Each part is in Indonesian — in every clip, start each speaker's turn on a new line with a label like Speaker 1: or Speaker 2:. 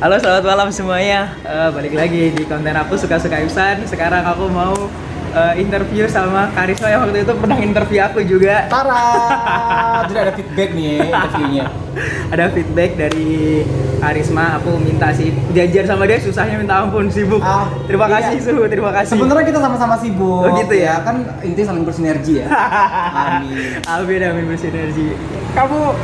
Speaker 1: Halo, selamat malam semuanya. Balik lagi di konten aku suka-suka Ihsan. Sekarang aku mau interview sama Karisma yang waktu itu pernah interview aku juga.
Speaker 2: Tara, jadi ada feedback nih interviewnya.
Speaker 1: Ada feedback dari Karisma. Aku minta sih janjian sama dia susahnya minta ampun, sibuk. Terima kasih
Speaker 2: iya.
Speaker 1: Suhu, terima kasih.
Speaker 2: Sebenarnya kita sama-sama sibuk.
Speaker 1: Oh gitu ya?
Speaker 2: Kan intinya saling bersinergi ya. Amin.
Speaker 1: Amin, amin, bersinergi. Kamu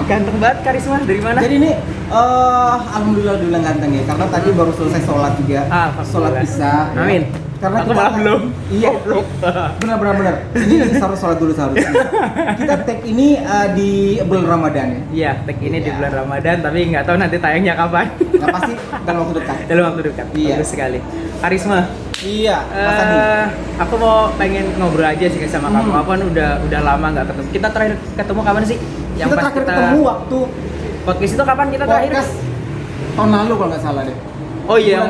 Speaker 1: ganteng banget Karisma, dari mana?
Speaker 2: Jadi ini alhamdulillah bilang ganteng ya, karena tadi baru selesai sholat juga. Sholat isya.
Speaker 1: Amin.
Speaker 2: Karena
Speaker 1: aku malah belum.
Speaker 2: Iya. Benar. Ini harus sholat dulu seharusnya. Kita tag ini di bulan Ramadan ya.
Speaker 1: Iya, tag ini di bulan Ramadan, tapi nggak tahu nanti tayangnya kapan.
Speaker 2: Nah, pasti dalam waktu dekat.
Speaker 1: Dalam waktu dekat.
Speaker 2: Iya.
Speaker 1: Bagus sekali. Karisma.
Speaker 2: Iya. Mas Adi.
Speaker 1: Aku mau pengen ngobrol aja sih sama kamu. Aku kan udah lama nggak ketemu. Kita terakhir ketemu kapan sih?
Speaker 2: Kita terakhir ketemu waktu
Speaker 1: podcast itu kapan kita terakhir?
Speaker 2: Podcast tahun lalu kalau nggak salah deh.
Speaker 1: Oh iya.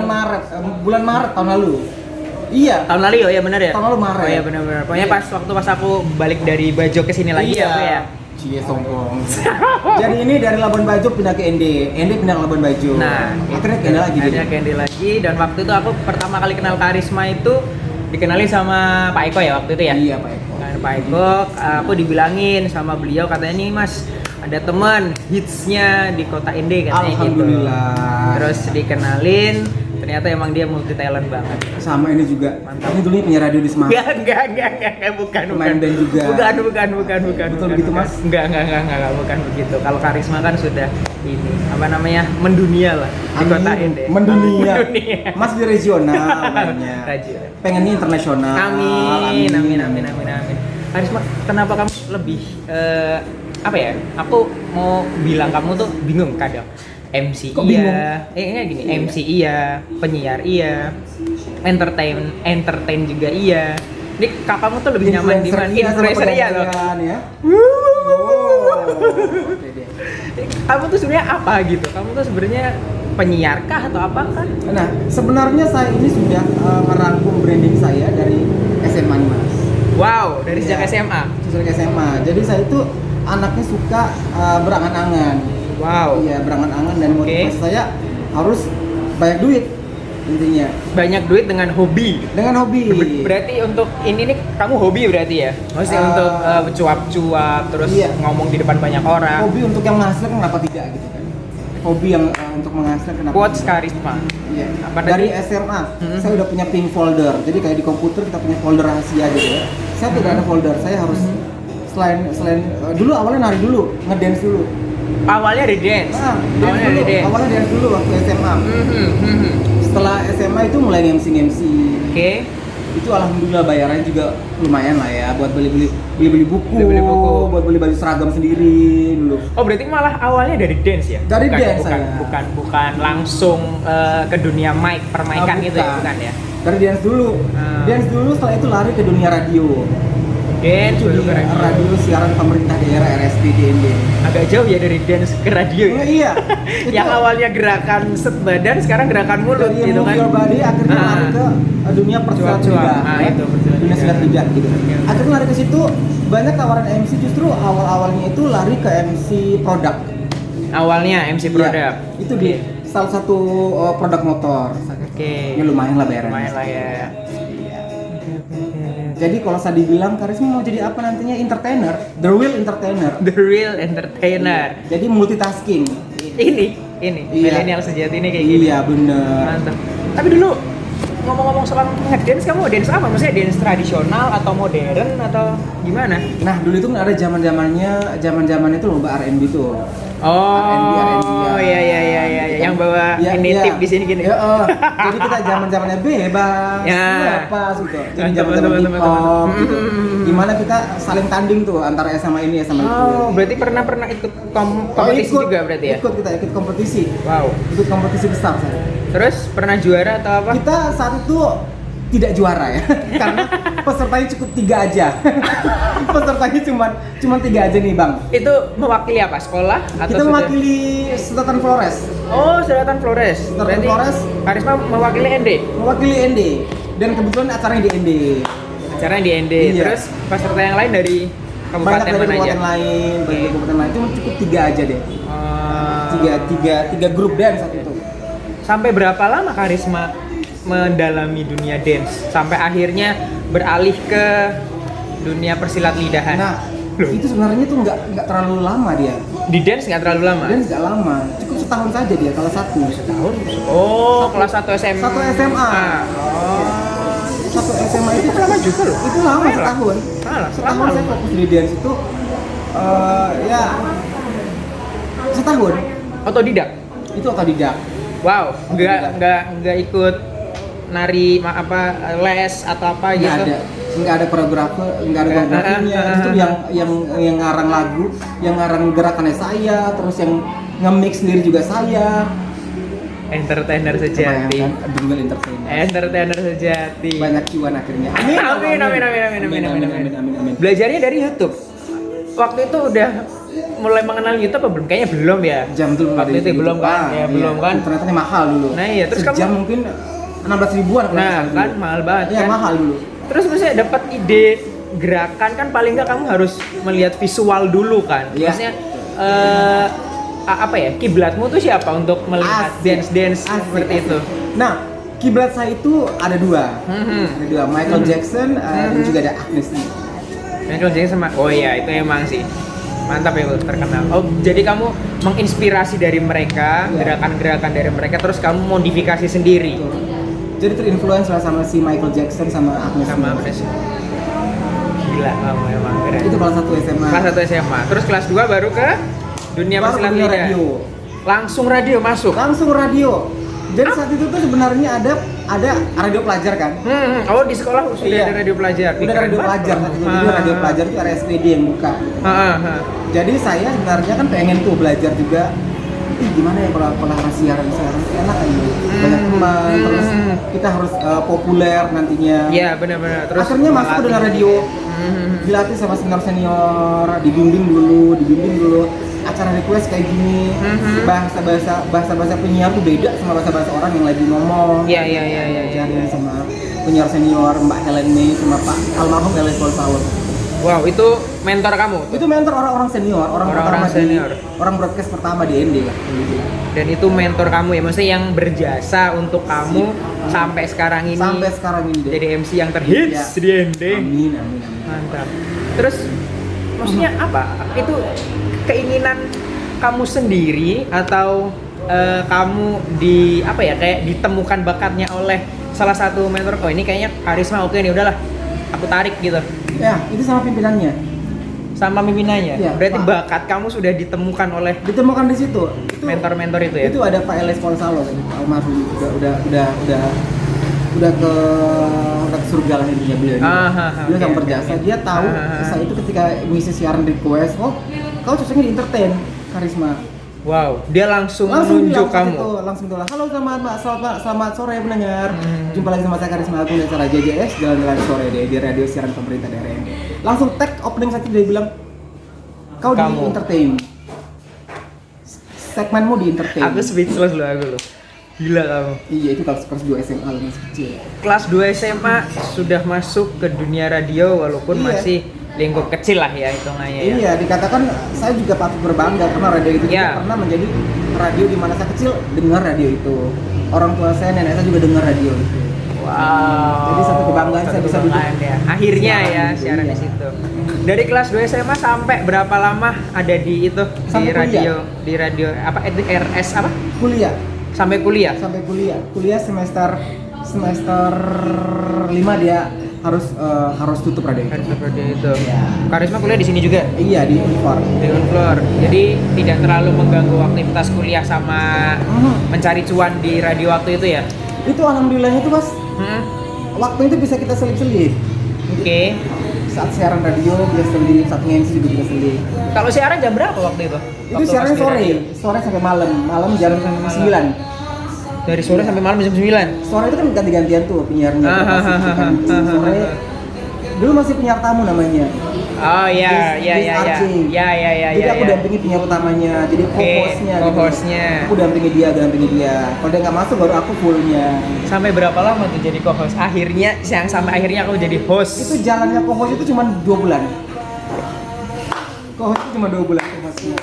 Speaker 2: Bulan Maret tahun lalu. Iya.
Speaker 1: Tahun lalu ya, benar ya?
Speaker 2: Tahun lalu Maret.
Speaker 1: Oh iya benar. Pokoknya pas aku balik dari Bajo ke sini lagi ya.
Speaker 2: Cie sombong. Jadi ini dari Labuan Bajo pindah ke ND pindah ke Labuan Bajo.
Speaker 1: Nah,
Speaker 2: akhirnya ke ND lagi.
Speaker 1: Akhirnya ke ND lagi, dan waktu itu aku pertama kali kenal Karisma itu dikenalin sama Pak Eko ya waktu itu ya?
Speaker 2: Iya, Pak Eko.
Speaker 1: Nah, Pak Eko, aku dibilangin sama beliau, katanya nih Mas, ada teman hitsnya di kota ND katanya gitu.
Speaker 2: Alhamdulillah.
Speaker 1: Terus dikenalin, ternyata emang dia multi talent banget.
Speaker 2: Sama ini juga.
Speaker 1: Mantap.
Speaker 2: Ini dulunya penyiar radio di Semarang.
Speaker 1: Enggak, bukan.
Speaker 2: Pemain band juga.
Speaker 1: Bukan.
Speaker 2: Betul begitu, Mas?
Speaker 1: Enggak, bukan begitu. Kalau Karisma kan sudah ini, apa namanya, mendunia lah di kota ND.
Speaker 2: Mendunia. Mas di regional mainnya. Pengennya internasional.
Speaker 1: Amin. Karisma, kenapa kamu lebih apa ya? Aku mau bilang kamu tuh bingung kadang. MC
Speaker 2: kok
Speaker 1: iya, gini, iya. MC iya, penyiar iya, entertain juga iya. Ini kamu tuh lebih nyaman di mana? Influencer iya loh.
Speaker 2: Ya.
Speaker 1: Kamu tuh sebenarnya apa gitu? Kamu tuh sebenarnya penyiar kah atau apakah?
Speaker 2: Nah, sebenarnya saya ini sudah merangkum branding saya dari SMA nih, Mas.
Speaker 1: Wow, dari sejak SMA.
Speaker 2: Sejak SMA. Jadi saya itu anaknya suka berangan-angan.
Speaker 1: Wow.
Speaker 2: Iya, berangan-angan, dan motivasi saya harus banyak duit intinya.
Speaker 1: Banyak duit dengan hobi.
Speaker 2: Dengan hobi.
Speaker 1: Berarti untuk ini nih kamu hobi berarti ya? Maksudnya untuk cuap-cuap terus ngomong di depan banyak orang.
Speaker 2: Hobi untuk yang menghasilkan, kenapa tidak gitu kan? Hobi yang untuk menghasilkan, kenapa
Speaker 1: Quotes
Speaker 2: tidak?
Speaker 1: Karisma.
Speaker 2: Iya.
Speaker 1: Apa
Speaker 2: dari
Speaker 1: tadi?
Speaker 2: SMA saya udah punya pink folder. Jadi kayak di komputer kita punya folder rahasia gitu ya. Saya tidak ada folder. Saya harus selain dulu awalnya nari dulu, ngedance dulu.
Speaker 1: Awalnya di dance.
Speaker 2: Awalnya dance dulu waktu SMA. Setelah SMA itu mulai MC.
Speaker 1: Oke.
Speaker 2: Itu alhamdulillah bayarannya juga lumayan lah ya, buat beli buku, buat beli baju seragam sendiri dulu.
Speaker 1: Oh, berarti malah awalnya dari dance ya?
Speaker 2: Dari dance saya.
Speaker 1: Bukan langsung ke dunia permaikan gitu ya, bukan ya?
Speaker 2: Dari dance dulu. Dance dulu, setelah itu lari ke dunia radio.
Speaker 1: Dance
Speaker 2: di radio siaran pemerintah daerah RSD di ND.
Speaker 1: Agak jauh ya dari dance ke radio ya?
Speaker 2: Iya.
Speaker 1: Yang awalnya gerakan set badan, sekarang gerakan mulut
Speaker 2: dari
Speaker 1: gitu kan?
Speaker 2: Your body akhirnya lari ke dunia persilat lidah.
Speaker 1: Itu
Speaker 2: dunia silat lidah gitu. Akhirnya lari ke situ, banyak tawaran MC, justru awalnya itu lari ke MC produk.
Speaker 1: Awalnya MC produk.
Speaker 2: Itu di salah satu produk motor.
Speaker 1: Oke.
Speaker 2: Ya lumayan lah bayarannya.
Speaker 1: Lumayan lah ya.
Speaker 2: Jadi kalau saya dibilang Karisma mau jadi apa nantinya? Entertainer, the real entertainer. Jadi multitasking.
Speaker 1: Ini milenial sejati ini kayak gini.
Speaker 2: Iya bener.
Speaker 1: Mantap. Tapi dulu ngomong-ngomong soal ngedance, kamu dance apa? Maksudnya dance tradisional atau modern atau gimana?
Speaker 2: Nah dulu itu kan ada zaman itu lomba R&B tuh.
Speaker 1: Oh, iya, yang bawa ini tip di sini gini.
Speaker 2: Jadi kita zamannya bebas, apa gitu. Jadi zaman hip hop gitu. Dimana kita saling tanding tuh antara SMA ini sama itu.
Speaker 1: Oh, berarti pernah ikut kompetisi juga berarti ya?
Speaker 2: Ikut kompetisi.
Speaker 1: Wow.
Speaker 2: Ikut kompetisi besar saya.
Speaker 1: Terus pernah juara atau apa?
Speaker 2: Kita saat itu tidak juara ya, karena pesertanya cukup 3 aja. Pesertanya cuma 3 aja nih bang.
Speaker 1: Itu mewakili apa? Sekolah? Atau
Speaker 2: kita mewakili Selatan Flores.
Speaker 1: Oh, Selatan Flores.
Speaker 2: Selatan Flores.
Speaker 1: Karisma mewakili ND.
Speaker 2: Mewakili ND. Dan kebetulan acaranya di ND.
Speaker 1: Acaranya di ND. Iya. Terus peserta yang lain dari kabupaten
Speaker 2: banyak dari
Speaker 1: mana aja?
Speaker 2: Kabupaten lain, cuma cukup 3 aja deh. Tiga grup dance saat itu.
Speaker 1: Sampai berapa lama Karisma mendalami dunia dance sampai akhirnya beralih ke dunia persilat lidahan?
Speaker 2: Nah,
Speaker 1: Loh.
Speaker 2: itu sebenarnya tuh nggak terlalu lama dia.
Speaker 1: Di dance nggak terlalu lama?
Speaker 2: Dan nggak lama, cukup setahun saja dia kelas 1.
Speaker 1: Setahun? Oh, kelas 1 SMA.
Speaker 2: Satu SMA.
Speaker 1: Oh.
Speaker 2: Satu SMA itu
Speaker 1: lama juga loh.
Speaker 2: Itu lama
Speaker 1: Lumayan lah.
Speaker 2: setahun.
Speaker 1: Salah,
Speaker 2: Setahun
Speaker 1: lama.
Speaker 2: saya fokus di dance itu ya setahun.
Speaker 1: Otodidak.
Speaker 2: Itu otodidak.
Speaker 1: Wow, nggak ikut nari les atau apa gitu.
Speaker 2: Nggak ada koreografer, nggak ada koreografinya. Itu yang ngarang lagu, yang ngarang gerakannya saya, terus yang nge-mix sendiri juga saya.
Speaker 1: Entertainer sejati.
Speaker 2: Kebayangkan, Dunggal Entertainer.
Speaker 1: Entertainer sejati.
Speaker 2: Banyak cuan akhirnya. Amin.
Speaker 1: Belajarnya dari YouTube. Waktu itu udah mulai mengenal YouTube apa belum? Kayaknya belum ya.
Speaker 2: Jam dulu
Speaker 1: Waktu itu belum kan? Ya belum kan.
Speaker 2: Ternyata mahal dulu.
Speaker 1: Nah iya, terus
Speaker 2: sejam
Speaker 1: kamu
Speaker 2: mungkin 16 ribuan kalau
Speaker 1: nah
Speaker 2: nggak salah
Speaker 1: kan
Speaker 2: dulu.
Speaker 1: mahal banget
Speaker 2: Iya,
Speaker 1: kan.
Speaker 2: mahal dulu.
Speaker 1: Terus maksudnya dapat ide gerakan kan paling nggak kamu harus melihat visual dulu kan.
Speaker 2: Iya.
Speaker 1: Maksudnya apa ya? Kiblatmu tuh siapa untuk melihat dance seperti itu?
Speaker 2: Nah, kiblat saya itu ada dua. Ada dua, Michael Jackson dan juga ada Agnes Lee.
Speaker 1: Michael Jackson sama oh iya itu emang sih mantap ya terkenal. Oh jadi kamu menginspirasi dari mereka, gerakan-gerakan dari mereka terus kamu modifikasi sendiri.
Speaker 2: Betul. Jadi terinfluence lah sama si Michael Jackson sama Agnes
Speaker 1: Sama
Speaker 2: Lee.
Speaker 1: Agnes. Gila kamu emang keren.
Speaker 2: Itu kelas 1 SMA.
Speaker 1: Kelas 1 SMA. Terus kelas 2 baru ke dunia
Speaker 2: Baru
Speaker 1: persilat
Speaker 2: dunia
Speaker 1: lidah.
Speaker 2: radio.
Speaker 1: Langsung radio masuk.
Speaker 2: Langsung radio. Jadi saat itu tuh sebenarnya ada radio pelajar kan?
Speaker 1: Oh di sekolah sudah
Speaker 2: Iya.
Speaker 1: ada radio pelajar.
Speaker 2: Udah ada radio pelajar. Jadi radio pelajar itu RSPD yang buka. Jadi saya sebenarnya kan pengen tuh belajar juga. Gimana ya kalau siaran enak aja. Banyak teman, terus kita harus populer nantinya.
Speaker 1: Iya benar-benar. Terus
Speaker 2: akhirnya masuk ke dunia radio. Dilatih sama senior, dibimbing dulu. Acara request kayak gini, bahasa penyiar tuh beda sama bahasa orang yang lagi ngomong.
Speaker 1: Iya.
Speaker 2: Diajarin sama penyiar senior Mbak Helen May sama Pak almarhum Ellis Paul.
Speaker 1: Wow, itu mentor kamu?
Speaker 2: Itu mentor orang-orang senior, orang senior. Orang broadcast pertama di ND lah.
Speaker 1: Dan itu mentor kamu ya, maksudnya yang berjasa untuk kamu sampai sekarang ini.
Speaker 2: Sampai sekarang ini deh.
Speaker 1: Jadi MC yang terhits di ND.
Speaker 2: Amin.
Speaker 1: Mantap. Terus maksudnya apa? Itu keinginan kamu sendiri atau kamu kayak ditemukan bakatnya oleh salah satu mentor? Oh ini kayaknya Karisma oke nih, udahlah aku tarik gitu.
Speaker 2: Ya, itu sama pimpinannya.
Speaker 1: Sama pimpinannya.
Speaker 2: Ya,
Speaker 1: berarti
Speaker 2: Pak.
Speaker 1: Bakat kamu sudah ditemukan oleh
Speaker 2: Ditemukan di situ. Itu
Speaker 1: mentor-mentor itu ya.
Speaker 2: Itu ada Pak Ellis Paul almarhum udah ke surga lah intinya beliau. Dia sangat berjasa. Dia tahu saya itu ketika ngisi siaran request, kau cocoknya di entertain Karisma.
Speaker 1: Wow, dia langsung
Speaker 2: bilang
Speaker 1: menunjuk kamu.
Speaker 2: itu, langsung bilang, halo selamat sore pendengar. Jumpa lagi sama saya Karisma Agung di acara JJS Jalan-Jalan Sore di radio siaran pemerintah daerah ND. Langsung tag opening saja dia bilang, kau di entertain. Segmenmu di entertain.
Speaker 1: Aku speechless loh aku loh. Gila kamu.
Speaker 2: Iya itu kelas 2 SMA masih kecil.
Speaker 1: Kelas 2 SMA sudah masuk ke dunia radio walaupun masih lingkup kecil lah ya hitungannya ya.
Speaker 2: Iya, dikatakan saya juga patut berbangga karena radio itu juga pernah menjadi radio di mana saya kecil dengar radio itu. Orang tua saya, nenek saya juga dengar radio itu.
Speaker 1: Wow.
Speaker 2: Jadi satu kebanggaan saya bisa duduk.
Speaker 1: Ya. Akhirnya siaran di situ. Dari kelas 2 SMA sampai berapa lama ada di itu
Speaker 2: Sampai
Speaker 1: di radio apa RS apa?
Speaker 2: Kuliah.
Speaker 1: Sampai kuliah.
Speaker 2: Kuliah semester 5 dia harus tutup radio itu.
Speaker 1: Radio itu.
Speaker 2: Ya.
Speaker 1: Karisma kuliah di sini juga.
Speaker 2: Iya di Unfor.
Speaker 1: Di Unfor. Jadi tidak terlalu mengganggu aktivitas kuliah sama mencari cuan di radio waktu itu ya.
Speaker 2: Itu alhamdulillahnya itu Mas. Waktu itu bisa kita selip-selip.
Speaker 1: Oke.
Speaker 2: Saat siaran radio dia selip, saat nge-MC juga bisa selip.
Speaker 1: Kalau siaran jam berapa waktu itu?
Speaker 2: Itu siaran sore sampai malam jam 9.
Speaker 1: Dari sore sampai malam jam 9.
Speaker 2: Sore itu kan ganti-gantian tuh penyiarnya. Sore dulu masih penyiar tamu namanya.
Speaker 1: Oh iya.
Speaker 2: Jadi aku dampingi penyiar utamanya, jadi co-hostnya. Aku dampingi dia. Kalau dia nggak masuk baru aku fullnya.
Speaker 1: Sampai berapa lama tuh jadi co-host? Akhirnya sampai akhirnya aku jadi host.
Speaker 2: Itu jalannya co-host itu cuma 2 bulan. Co-host itu cuma 2 bulan co-hostnya.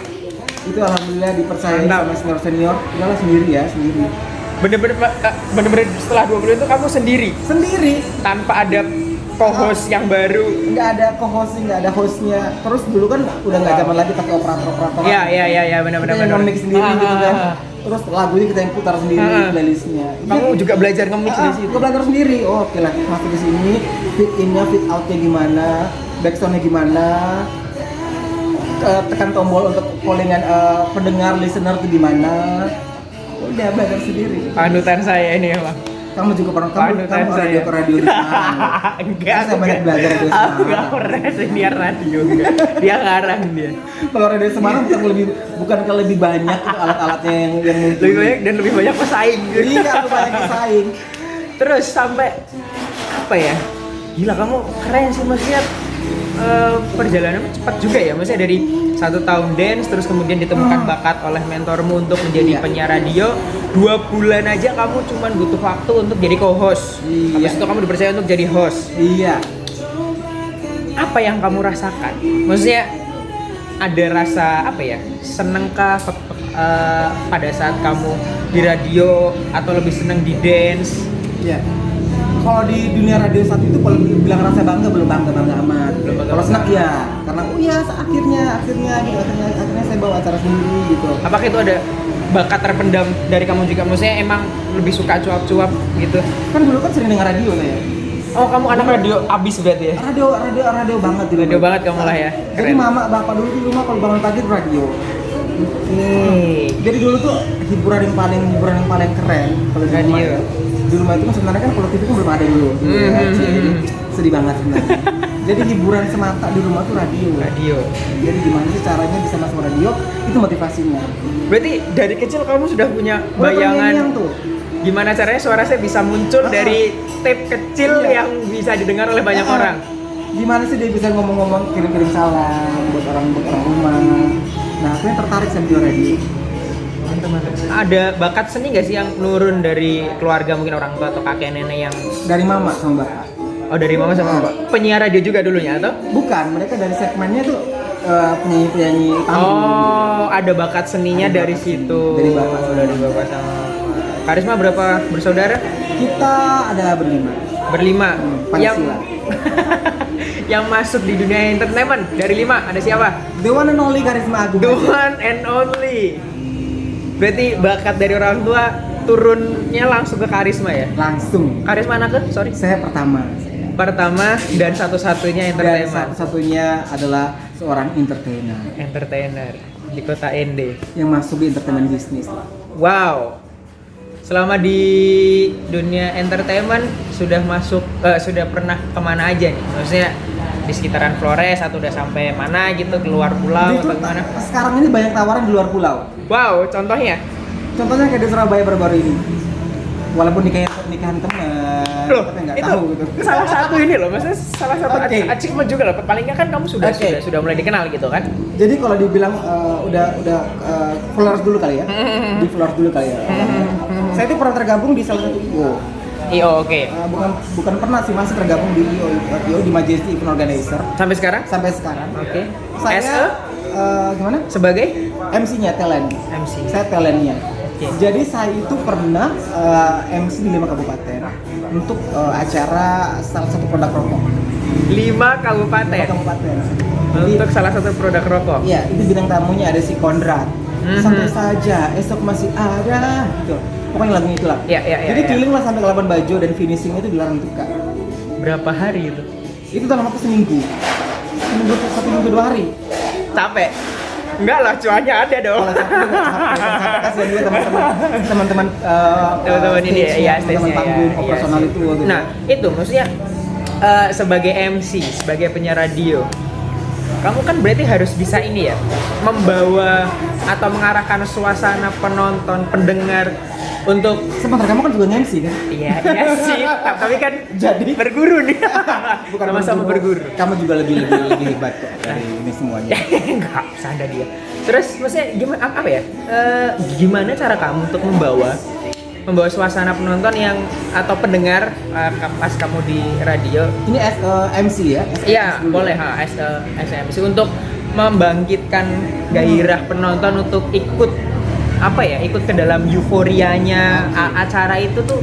Speaker 2: Itu alhamdulillah dipercaya sama senior. Udahlah sendiri.
Speaker 1: bener-bener setelah 20 itu kamu sendiri tanpa ada co-host yang baru.
Speaker 2: Nggak ada co-host, nggak ada hostnya. Terus dulu kan udah nggak zaman lagi pakai operator.
Speaker 1: Iya benar-benar.
Speaker 2: Kita yang nge-mix sendiri gitu kan. Terus lagunya kita yang putar sendiri playlistnya.
Speaker 1: Kamu juga belajar nge-mix di situ.
Speaker 2: Gue belajar sendiri. Oh, oke lah, masuk di sini, fit innya, fit outnya gimana, backsoundnya gimana, tekan tombol untuk callingan pendengar listener itu gimana. Udah belajar sendiri.
Speaker 1: Panutan saya ini emang.
Speaker 2: Kamu juga pernah kamu radio ke radio di Semarang.
Speaker 1: Enggak,
Speaker 2: saya banyak belajar radio Semarang.
Speaker 1: Enggak pernah senior radio enggak. Dia ngarang dia.
Speaker 2: Kalau radio Semarang bukan lebih banyak itu alat-alatnya yang muncul.
Speaker 1: Lebih banyak dan lebih banyak pesaing.
Speaker 2: Iya, lebih banyak pesaing.
Speaker 1: Terus sampai apa ya? Gila kamu keren sih maksudnya. Perjalananmu cepat juga ya, maksudnya dari 1 tahun dance terus kemudian ditemukan bakat oleh mentormu untuk menjadi penyiar radio. 2 bulan aja kamu cuman butuh waktu untuk jadi co-host. Habis itu kamu dipercaya untuk jadi host.
Speaker 2: Iya.
Speaker 1: Apa yang kamu rasakan? Maksudnya ada rasa apa ya? Senengkah pada saat kamu di radio atau lebih seneng di dance?
Speaker 2: Iya. Kalau di dunia radio saat itu kalau bilang rasa bangga belum bangga amat. Kalau senang iya, karena akhirnya gitu, akhirnya saya bawa acara sendiri gitu.
Speaker 1: Apakah itu ada bakat terpendam dari kamu juga? Maksudnya emang lebih suka cuap-cuap gitu?
Speaker 2: Kan dulu kan sering dengar radio saya.
Speaker 1: Oh, kamu anak radio abis berarti ya?
Speaker 2: Radio banget dulu.
Speaker 1: Radio banget kamu lah ya.
Speaker 2: Keren. Jadi mama bapak dulu di rumah kalau bangun pagi radio. Jadi dulu tuh hiburan yang paling keren kalau di rumah.
Speaker 1: Radio.
Speaker 2: Di rumah itu kan sebenarnya kan kalau TV kan belum ada dulu. Jadi sedih banget sebenarnya. Jadi hiburan semata di rumah tuh radio. Jadi gimana sih caranya bisa masuk radio? Itu motivasinya.
Speaker 1: Berarti dari kecil kamu sudah punya bayangan
Speaker 2: tuh.
Speaker 1: Gimana caranya suara saya bisa muncul dari tape kecil yang bisa didengar oleh banyak orang.
Speaker 2: Gimana sih dia bisa ngomong-ngomong kirim-kirim salam buat orang rumah. Nah, aku yang tertarik sama di radio.
Speaker 1: Ada bakat seni nggak sih yang nurun dari keluarga, mungkin orang tua atau kakek nenek yang
Speaker 2: dari mama sama bapak?
Speaker 1: Oh, dari mama sama bapak. Penyiar radio juga dulunya atau?
Speaker 2: Bukan, mereka dari segmennya tuh penyanyi panggung.
Speaker 1: Oh, ada bakat seninya dari situ.
Speaker 2: Dari bapak sama
Speaker 1: Karisma berapa bersaudara?
Speaker 2: Kita ada berlima.
Speaker 1: Yang yang masuk di dunia entertainment dari 5 ada siapa?
Speaker 2: The one and only Karisma Agung.
Speaker 1: The one and only. Berarti bakat dari orang tua turunnya langsung ke Karisma ya?
Speaker 2: Langsung.
Speaker 1: Karisma anak ke? Sorry.
Speaker 2: Saya pertama dan
Speaker 1: satu-satunya entertainment.
Speaker 2: Dan satu-satunya adalah seorang
Speaker 1: entertainer di kota Ende
Speaker 2: yang masuk di entertainment bisnis.
Speaker 1: Wow. Selama di dunia entertainment sudah pernah kemana aja nih? Maksudnya di sekitaran Flores atau udah sampai mana gitu, keluar pulau atau gimana?
Speaker 2: Sekarang ini banyak tawaran di luar pulau.
Speaker 1: Wow, contohnya?
Speaker 2: Contohnya kayak di Surabaya baru-baru ini. Walaupun nikahan teman,
Speaker 1: loh,
Speaker 2: kita nggak
Speaker 1: itu
Speaker 2: tahu gitu.
Speaker 1: Salah satu ini loh, maksudnya salah satu achievement juga loh. Paling nggak kan kamu sudah mulai dikenal gitu kan?
Speaker 2: Jadi kalau dibilang udah Flores dulu kali ya, di Flores dulu kali ya. Saya itu pernah tergabung di salah satu
Speaker 1: IO, oke.
Speaker 2: Bukan pernah sih, masih tergabung di IO di Majesty Event Organizer.
Speaker 1: Sampai sekarang?
Speaker 2: Sampai sekarang.
Speaker 1: Oke.
Speaker 2: Saya gimana?
Speaker 1: Sebagai
Speaker 2: MC-nya talent. Saya talentnya.
Speaker 1: Okay.
Speaker 2: Jadi saya itu pernah MC di 5 kabupaten untuk acara salah satu produk rokok.
Speaker 1: 5 kabupaten. Untuk salah satu produk rokok.
Speaker 2: Iya, itu bintang tamunya ada si Konrad. Santai saja, esok masih ada gitu. Pokoknya lagunya itulah. Jadi keliling lah sampai ke Labuan Bajo dan finishing itu di Larang Tuka.
Speaker 1: Berapa hari itu?
Speaker 2: Itu dalam waktu seminggu. 1 minggu 2 hari.
Speaker 1: Capek? Enggak lah, cuannya ada dong.
Speaker 2: Kalau capek kasihan juga teman-teman
Speaker 1: ini ya,
Speaker 2: teman panggung operasional itu. Gitu.
Speaker 1: Nah, itu maksudnya sebagai MC, sebagai penyiar radio, kamu kan berarti harus bisa ini ya, membawa atau mengarahkan suasana penonton, pendengar untuk
Speaker 2: sebentar kamu kan juga MC kan?
Speaker 1: Iya sih, tapi kan
Speaker 2: jadi
Speaker 1: berguru nih.
Speaker 2: Bukan
Speaker 1: sama-sama berguru.
Speaker 2: Kamu juga lebih hebat kok dari ini semuanya.
Speaker 1: Enggak, sanda dia. Terus maksudnya gimana apa ya? Gimana cara kamu untuk membawa suasana penonton yang atau pendengar pas kamu di radio?
Speaker 2: Ini as MC ya?
Speaker 1: Iya, boleh as MC untuk membangkitkan gairah penonton untuk ikut apa ya, ikut ke dalam euforianya acara itu tuh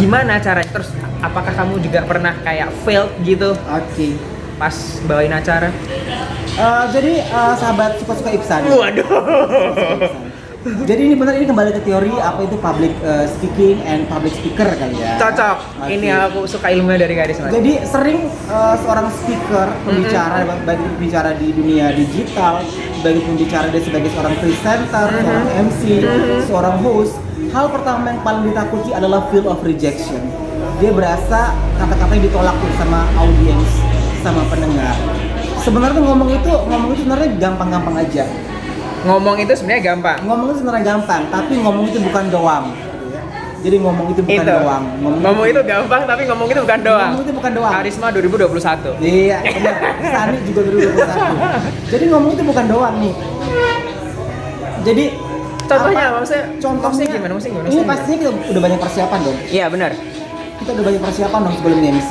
Speaker 1: gimana caranya? Terus apakah kamu juga pernah kayak failed gitu
Speaker 2: Oke.
Speaker 1: pas bawain acara?
Speaker 2: Jadi sahabat suka-suka Ibsan.
Speaker 1: Waduh.
Speaker 2: Jadi ini benar, ini kembali ke teori apa itu public speaking and public speaker kali ya.
Speaker 1: Cocok.
Speaker 2: Oke.
Speaker 1: Ini aku suka ilmunya dari Karisma.
Speaker 2: Jadi sering seorang speaker, pembicara, baik itu pembicara di dunia digital, baik itu pembicara dia sebagai seorang presenter, seorang MC, seorang host, hal pertama yang paling ditakuti adalah fear of rejection. Dia berasa kata-katanya ditolak tuh sama audiens, sama pendengar. Sebenarnya ngomong itu sebenarnya gampang-gampang aja.
Speaker 1: Ngomong itu sebenarnya gampang.
Speaker 2: Ngomong itu sebenarnya gampang, tapi ngomong itu bukan doang. Jadi ngomong itu bukan doang.
Speaker 1: Ngomong itu gampang, tapi ngomong itu bukan doang.
Speaker 2: Ngomong itu bukan doang.
Speaker 1: Karisma 2021.
Speaker 2: Iya, benar. Sani juga 2021. Jadi ngomong itu bukan doang nih. Jadi
Speaker 1: Contohnya,
Speaker 2: apa?
Speaker 1: maksudnya gimana?
Speaker 2: Ini pastinya kita udah banyak persiapan dong.
Speaker 1: Iya benar.
Speaker 2: Kita udah banyak persiapan dong sebelum MC.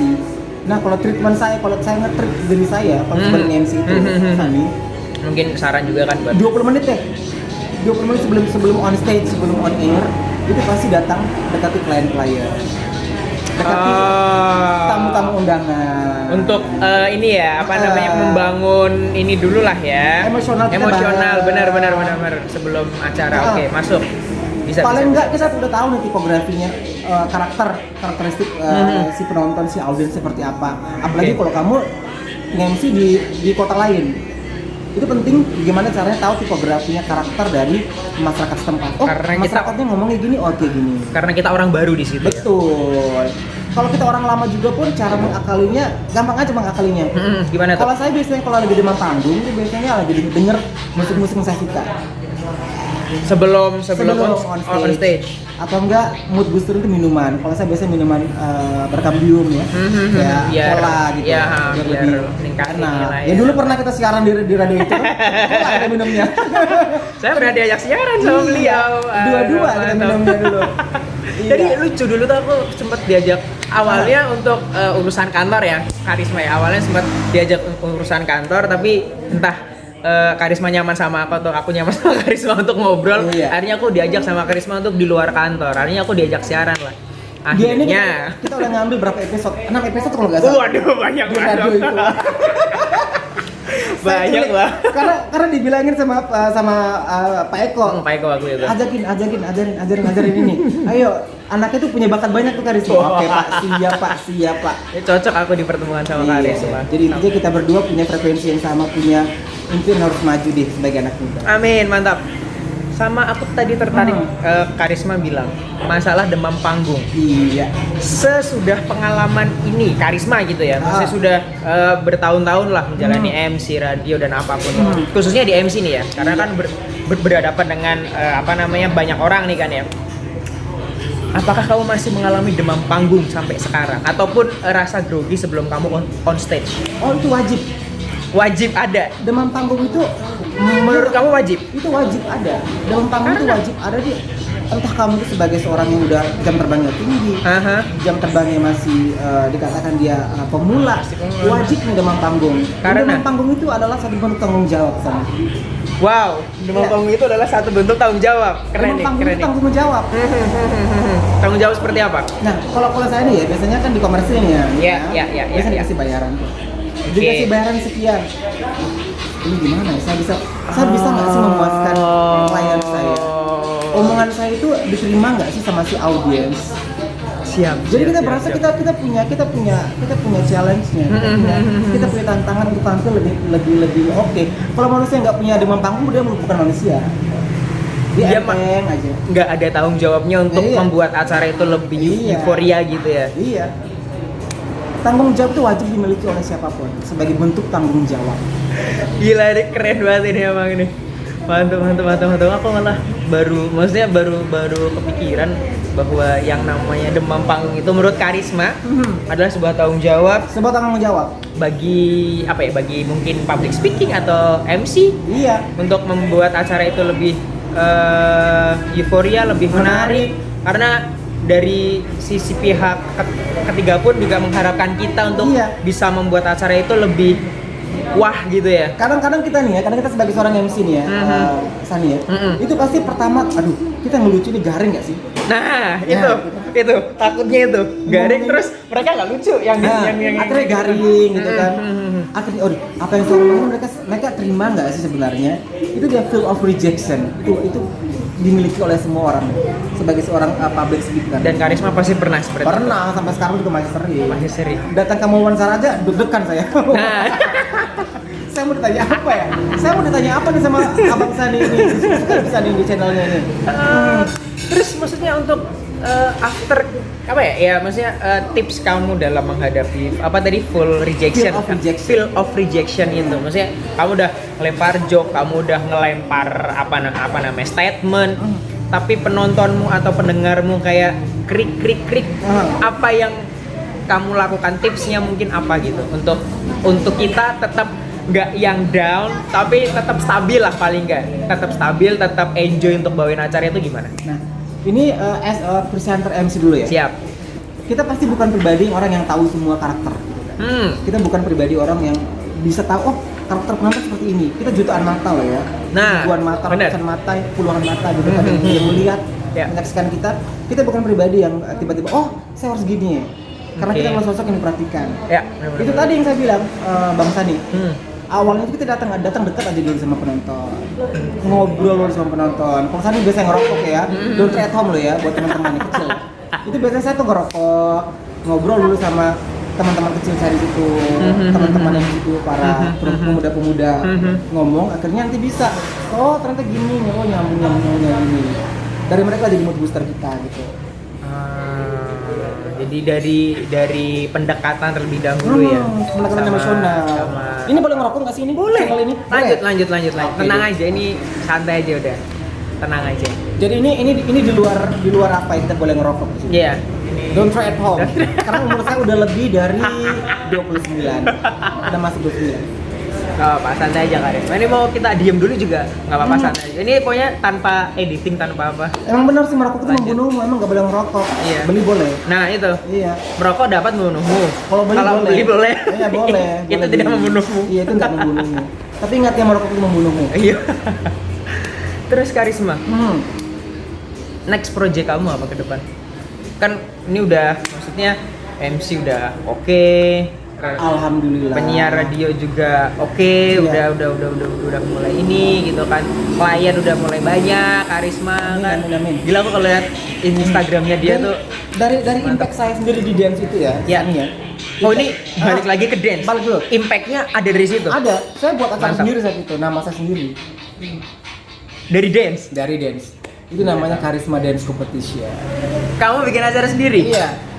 Speaker 2: Nah kalau treatment saya, kalau saya nge-treat diri saya kalau sebelum MC itu, Sani,
Speaker 1: Mungkin saran juga kan buat
Speaker 2: 20 menit deh. 20 menit sebelum on stage, sebelum on air, itu pasti datang dekati klien-klien. Dekati tamu-tamu undangan.
Speaker 1: untuk ini ya apa namanya, membangun ini dulu lah ya.
Speaker 2: Emosional kita
Speaker 1: Emosional,
Speaker 2: banget.
Speaker 1: benar sebelum acara. Oke, masuk. Bisa.
Speaker 2: Paling enggak kita udah tahu nih tipografinya, karakteristik si penonton, si audiens seperti apa. Apalagi
Speaker 1: Oke.
Speaker 2: kalau kamu nge-MC di kota lain. Itu penting gimana caranya tahu tipografinya karakter dari masyarakat setempat. Oh,
Speaker 1: Karena
Speaker 2: masyarakatnya ngomongnya gini, oh kayak gini.
Speaker 1: Karena kita orang baru di situ. Ya?
Speaker 2: Betul. Kalau kita orang lama juga pun cara mengakalinya gampang aja mengakalinya.
Speaker 1: Gimana tuh?
Speaker 2: Kalau saya biasanya kalau lagi demam panggung itu biasanya lagi denger musik-musik yang saya suka.
Speaker 1: Sebelum
Speaker 2: on stage. Atau enggak mood booster itu minuman. Kalau saya biasanya minuman berkambium ya. Ya, cola gitu.
Speaker 1: Ya,
Speaker 2: biar
Speaker 1: biar
Speaker 2: lebih
Speaker 1: meningkatkan
Speaker 2: enak.
Speaker 1: nilai.
Speaker 2: Ya dulu pernah kita siaran di radio itu kan. Cola ada minumnya.
Speaker 1: Saya pernah diajak siaran sama beliau.
Speaker 2: Dua-dua kita
Speaker 1: Mantap.
Speaker 2: minumnya dulu.
Speaker 1: Jadi
Speaker 2: Iya.
Speaker 1: lucu dulu tuh aku sempat diajak awalnya untuk urusan kantor ya, Karisma ya. Awalnya sempat diajak urusan kantor tapi entah Karisma nyaman sama aku atau aku nyaman sama Karisma untuk ngobrol.
Speaker 2: Iya.
Speaker 1: Akhirnya aku diajak sama Karisma untuk di luar kantor. Akhirnya aku diajak siaran lah.
Speaker 2: Dia ini
Speaker 1: Akhirnya
Speaker 2: kita udah ngambil berapa episode? 6 episode kalau nggak salah.
Speaker 1: waduh, banyak
Speaker 2: Di radio itu.
Speaker 1: Banyak lah.
Speaker 2: Karena dibilangin sama Pak Eko.
Speaker 1: Pak Eko aku itu.
Speaker 2: Ajarin ini. Ayo, anaknya tuh punya bakat banyak tuh Karisma. Oke Pak, siap Pak.
Speaker 1: Ya, cocok aku dipertemukan sama
Speaker 2: Iya.
Speaker 1: Karisma.
Speaker 2: Jadi intinya kita berdua punya frekuensi yang sama, punya impian harus maju deh sebagai anak muda.
Speaker 1: Amin, mantap. Sama aku tadi tertarik, Karisma bilang masalah demam panggung.
Speaker 2: Iya.
Speaker 1: Sesudah pengalaman ini Karisma gitu ya, maksudnya sudah bertahun-tahun lah menjalani MC, radio dan apapun, khususnya di MC nih ya, karena kan berhadapan dengan apa namanya, banyak orang nih kan ya. Apakah kamu masih mengalami demam panggung sampai sekarang, ataupun rasa grogi sebelum kamu on stage?
Speaker 2: Oh itu wajib.
Speaker 1: Wajib ada.
Speaker 2: Demam panggung itu
Speaker 1: Menurut kamu wajib?
Speaker 2: itu wajib ada. Demam panggung itu
Speaker 1: Karena?
Speaker 2: wajib ada dia. Entah kamu itu sebagai seorang yang udah jam terbangnya tinggi, jam terbangnya masih dikatakan dia pemula, wajib nih demam panggung.
Speaker 1: Karena?
Speaker 2: Demam panggung itu adalah satu bentuk tanggung jawab sama.
Speaker 1: Wow, demam
Speaker 2: Iya.
Speaker 1: panggung itu adalah satu bentuk tanggung jawab. Keren
Speaker 2: Demam
Speaker 1: nih,
Speaker 2: panggung
Speaker 1: keren
Speaker 2: itu
Speaker 1: nih.
Speaker 2: tanggung jawab.
Speaker 1: Tanggung jawab seperti apa?
Speaker 2: Nah, kalau saya nih ya biasanya kan di komersilnya,
Speaker 1: Iya.
Speaker 2: biasanya dikasih bayaran tuh. Dikasih bayaran sekian. Ini gimana ya? Saya bisa nggak sih memuaskan klien saya? Omongan saya itu diterima nggak sih sama si audiens?
Speaker 1: Siap.
Speaker 2: Jadi kita merasa kita punya challenge-nya, kita punya tantangan untuk tampil lebih oke. Kalau manusia nggak punya demam panggung, dia bukan manusia. Dia enteng aja.
Speaker 1: Nggak ada tanggung jawabnya untuk
Speaker 2: Iya.
Speaker 1: membuat acara itu lebih
Speaker 2: Iya.
Speaker 1: euforia gitu ya.
Speaker 2: Iya. Tanggung jawab itu wajib dimiliki oleh siapapun sebagai bentuk tanggung jawab.
Speaker 1: Gila deh, keren banget ini emang ini. Mantap. Aku malah baru kepikiran bahwa yang namanya demam panggung itu menurut Karisma adalah sebuah tanggung jawab
Speaker 2: Sebuah tanggung jawab.
Speaker 1: bagi apa ya, bagi mungkin public speaking atau MC
Speaker 2: Iya.
Speaker 1: untuk membuat acara itu lebih euforia, lebih menarik. Karena dari sisi pihak ketiga pun juga mengharapkan kita untuk
Speaker 2: Iya.
Speaker 1: bisa membuat acara itu lebih wah gitu ya.
Speaker 2: Kadang-kadang kita nih ya, kadang kita sebagai seorang MC nih ya, Sani ya, itu pasti pertama, aduh, kita yang lucu nih garing nggak sih?
Speaker 1: Nah,
Speaker 2: Ya,
Speaker 1: itu takutnya itu garing terus mereka nggak lucu yang
Speaker 2: akhirnya garing gitu kan. Akhirnya, apa yang saya ngomongin mereka terima nggak sih sebenarnya? Itu dia feel of rejection. Itu dimiliki oleh semua orang sebagai seorang public speaker.
Speaker 1: Dan Karisma pasti pernah seperti itu.
Speaker 2: Pernah, sampai sekarang juga masih sering.
Speaker 1: Masih sering.
Speaker 2: Datang ke wawancara aja deg-degan saya.
Speaker 1: Nah,
Speaker 2: Saya mau ditanya apa ya? Saya mau ditanya apa nih sama Abang Sani ini? Bisa nih di channelnya ini.
Speaker 1: terus maksudnya untuk after apa ya? Ya maksudnya tips kamu dalam menghadapi apa tadi full rejection, feel of rejection itu. Maksudnya kamu udah ngelempar joke, kamu udah ngelempar apa namanya statement, tapi penontonmu atau pendengarmu kayak krik. Apa yang kamu lakukan, tipsnya mungkin apa gitu untuk kita tetap nggak yang down tapi tetap stabil lah, paling nggak tetap stabil, tetap enjoy untuk bawain acara itu gimana?
Speaker 2: Nah, ini as a presenter MC dulu ya.
Speaker 1: Siap.
Speaker 2: Kita pasti bukan pribadi orang yang tahu semua karakter. Gitu kan. Kita bukan pribadi orang yang bisa tahu karakter penonton seperti ini. Kita jutaan mata loh ya.
Speaker 1: Nah,
Speaker 2: ribuan mata, ratusan mata, puluhan mata gitu kan yang melihat, menyaksikan kita. Kita bukan pribadi yang tiba-tiba saya harus gini ya. Karena kita adalah sosok yang diperhatikan.
Speaker 1: Ya,
Speaker 2: itu tadi yang saya bilang, Bang Sani. Awalnya itu kita datang dekat aja dulu sama penonton, ngobrol dulu sama penonton. Kalau Sani biasa ngerokok ya, don't try at home lo ya buat teman-teman yang kecil. Itu biasanya saya tuh ngerokok, ngobrol dulu sama teman-teman kecil saya di situ, teman-teman yang di situ, para pemuda-pemuda ngomong, akhirnya nanti bisa, ternyata gini, nyambung gini. Dari mereka jadi mood booster kita gitu.
Speaker 1: Jadi dari pendekatan terlebih dahulu ya.
Speaker 2: Pendekatan emosional. Ini boleh ngerokok nggak sih ini?
Speaker 1: Boleh.
Speaker 2: Ini?
Speaker 1: Lanjut.
Speaker 2: Okay.
Speaker 1: Tenang aja, ini santai aja udah. Tenang aja.
Speaker 2: Jadi ini di luar apa yang kita boleh ngerokok di sini?
Speaker 1: Iya.
Speaker 2: Don't try at home. Karena umur saya udah lebih dari 29. Udah masuk 29.
Speaker 1: Oh, Pak, santai aja Karim. Ini mau kita diem dulu juga nggak apa-apa, santai aja. Ini pokoknya tanpa editing, tanpa apa.
Speaker 2: Emang benar sih merokok itu membunuhmu, emang nggak boleh merokok.
Speaker 1: Iya.
Speaker 2: Beli boleh.
Speaker 1: Nah itu.
Speaker 2: Iya.
Speaker 1: Merokok dapat membunuhmu.
Speaker 2: Kalau beli boleh. Iya boleh.
Speaker 1: Itu tidak membunuhmu.
Speaker 2: Iya, itu nggak membunuhmu. Tapi ingat ya, merokok itu membunuhmu.
Speaker 1: Iya. Terus Karisma, next project kamu apa ke depan? Kan ini udah, maksudnya MC udah oke.
Speaker 2: Alhamdulillah.
Speaker 1: Penyiar radio juga oke,
Speaker 2: iya.
Speaker 1: udah mulai ini gitu kan. Klien udah mulai banyak, Karisma kan.
Speaker 2: Amin.
Speaker 1: Gila aku kalau lihat Instagramnya dia tuh
Speaker 2: dari impact saya sendiri di dance itu ya.
Speaker 1: Ya.
Speaker 2: Ini ya.
Speaker 1: Oh ini balik lagi ke dance.
Speaker 2: Balik dulu.
Speaker 1: Impactnya ada dari situ.
Speaker 2: Ada. Saya buat acara
Speaker 1: Mantap.
Speaker 2: sendiri saat itu, nama saya sendiri.
Speaker 1: Dari dance.
Speaker 2: Dari dance. Itu namanya Karisma Dance Competition.
Speaker 1: Kamu bikin acara sendiri?
Speaker 2: Iya.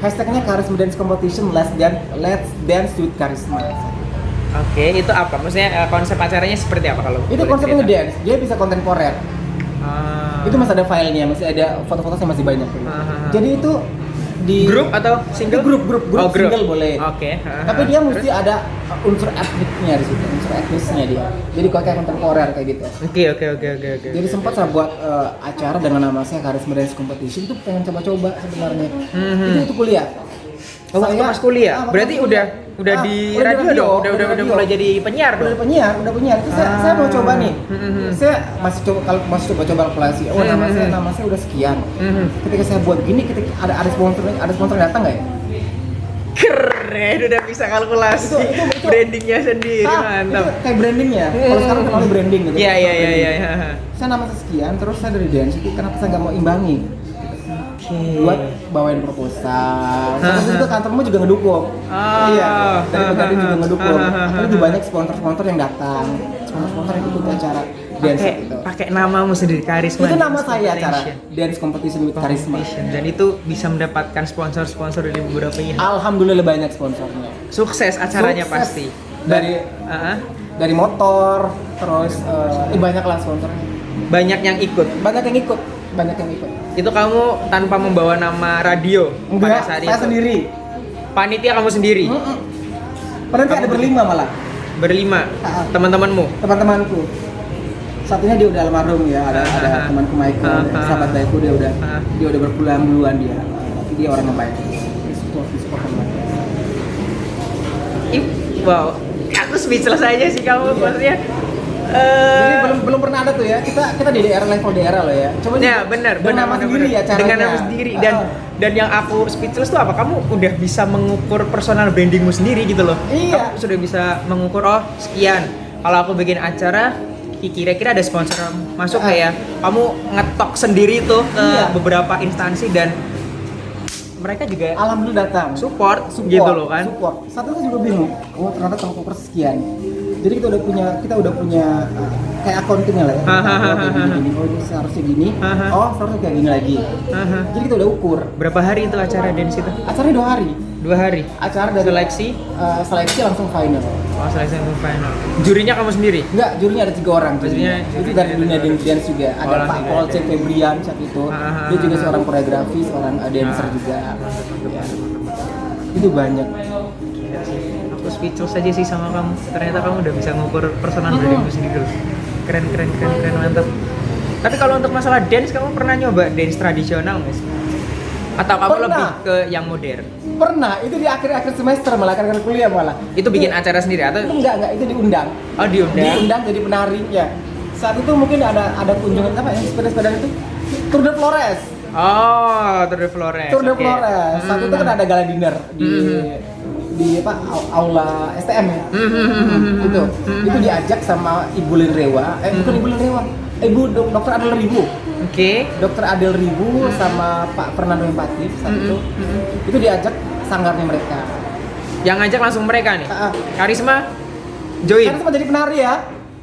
Speaker 2: Hashtagnya Karisma Dance Competition, Let's Dance with Karisma.
Speaker 1: Oke, itu apa? Maksudnya konsep acaranya seperti apa kalau?
Speaker 2: Itu konsepnya dance, dia bisa kontemporer. Itu masih ada filenya, masih ada foto-fotonya masih banyak. Jadi itu di
Speaker 1: grup atau single?
Speaker 2: Grup single boleh.
Speaker 1: Oke.
Speaker 2: Tapi dia mesti ada unsur etniknya di situ, unsur etnisnya dia. Jadi kayak kontemporer kayak gitu.
Speaker 1: Oke.
Speaker 2: Jadi sempat saya buat acara dengan nama saya Karisma Dance Competition, itu pengen coba-coba sebenarnya. Itu kuliah.
Speaker 1: Oh, waktu pas kuliah. Berarti udah di radio dong. Udah mulai jadi penyiar dong.
Speaker 2: Udah penyiar. Itu saya mau coba nih. Saya masih coba kalkulasi. Nama saya udah sekian. Ketika saya buat gini, ketika ada sponsor datang nggak ya?
Speaker 1: Keren, udah bisa kalkulasi. Itu brandingnya sendiri, mantap.
Speaker 2: Itu kayak brandingnya. Kalau sekarang kenal branding gitu.
Speaker 1: Iya.
Speaker 2: Saya nama saya sekian, terus saya dari dance itu kenapa saya nggak mau imbangi? Buat bawain proposal. Terus itu kantormu juga ngedukung. Iya. Dari Pegadaian juga ngedukung. Akhirnya juga banyak sponsor yang datang. Sponsor yang ikut acara dance gitu.
Speaker 1: Pakai namamu sendiri, Karisma.
Speaker 2: Itu nama saya, acara Dance Competition with Karisma.
Speaker 1: Dan itu bisa mendapatkan sponsor dari beberapa pihak.
Speaker 2: Alhamdulillah banyak sponsornya.
Speaker 1: Sukses acaranya. Sukses. Pasti.
Speaker 2: Dari motor, terus banyak lah sponsornya.
Speaker 1: Banyak yang ikut.
Speaker 2: Itu
Speaker 1: kamu tanpa membawa nama radio?
Speaker 2: Enggak,
Speaker 1: pada saat
Speaker 2: saya
Speaker 1: itu?
Speaker 2: sendiri.
Speaker 1: Panitia kamu sendiri?
Speaker 2: Padahal ada berlima malah.
Speaker 1: Berlima? Teman-temanmu?
Speaker 2: Teman-temanku. Satunya dia udah almarhum ya, ada temanku Michael, sahabat baikku, dia udah berpulang duluan dia. Tapi dia orang yang baik. Support
Speaker 1: Wow, aku speechless aja sih kamu, maksudnya.
Speaker 2: Jadi belum pernah ada tuh ya. Kita di level daerah loh ya. Coba
Speaker 1: Ya benar,
Speaker 2: dengan nama sendiri ya caranya.
Speaker 1: Dengan nama sendiri dan yang aku speechless tuh apa? Kamu udah bisa mengukur personal brandingmu sendiri gitu loh.
Speaker 2: Iya.
Speaker 1: Kamu sudah bisa mengukur sekian. Kalau aku bikin acara, kira-kira ada sponsor masuk kayak kamu ngetok sendiri tuh ke beberapa instansi dan mereka juga
Speaker 2: alhamdulillah datang
Speaker 1: support gitu loh kan.
Speaker 2: Support. Satu tuh juga bingung. Oh ternyata terkukur sekian. Jadi kita udah punya kayak accounting lah ya. Gini, oh ini seharusnya gini. Oh seharusnya kayak gini lagi. Jadi kita udah ukur.
Speaker 1: Berapa hari itu acara dance itu?
Speaker 2: Acaranya 2 hari.
Speaker 1: 2 hari.
Speaker 2: Acara dari seleksi langsung final.
Speaker 1: Oh seleksi langsung final. Jurinya kamu sendiri?
Speaker 2: Enggak, jurinya ada 3 orang.
Speaker 1: Jurinya
Speaker 2: itu dari dunia dance juga. Ada Pak Paul C. Febrian saat itu. Dia juga seorang koreografi, seorang dancer juga. Ya. Itu banyak.
Speaker 1: Aku speechless aja sih sama kamu. Ternyata kamu udah bisa ngukur personal brandingmu sendiri loh. Keren mantap. Tapi kalau untuk masalah dance, kamu pernah nyoba dance tradisional nggak sih? Atau kamu lebih ke yang modern?
Speaker 2: Pernah, itu di akhir semester malah kan kuliah malah.
Speaker 1: Itu bikin acara sendiri atau?
Speaker 2: Enggak, itu diundang.
Speaker 1: Oh diundang?
Speaker 2: Diundang jadi penari ya. Saat itu mungkin ada kunjungan apa ya, sepeda-sepeda itu? Tour de Flores.
Speaker 1: Oh, Tour de Flores.
Speaker 2: Tour de Flores. Saat itu kan ada gala dinner di aula STM ya. Itu diajak sama Ibu Linrewa, bukan Ibu Linrewa, Dr. Adel Ribu.
Speaker 1: Oke.
Speaker 2: Dr. Adel Ribu sama Pak Fernando Empati saat itu diajak sanggarnya mereka.
Speaker 1: Yang ngajak langsung mereka nih. Karisma join.
Speaker 2: Karisma jadi penari ya.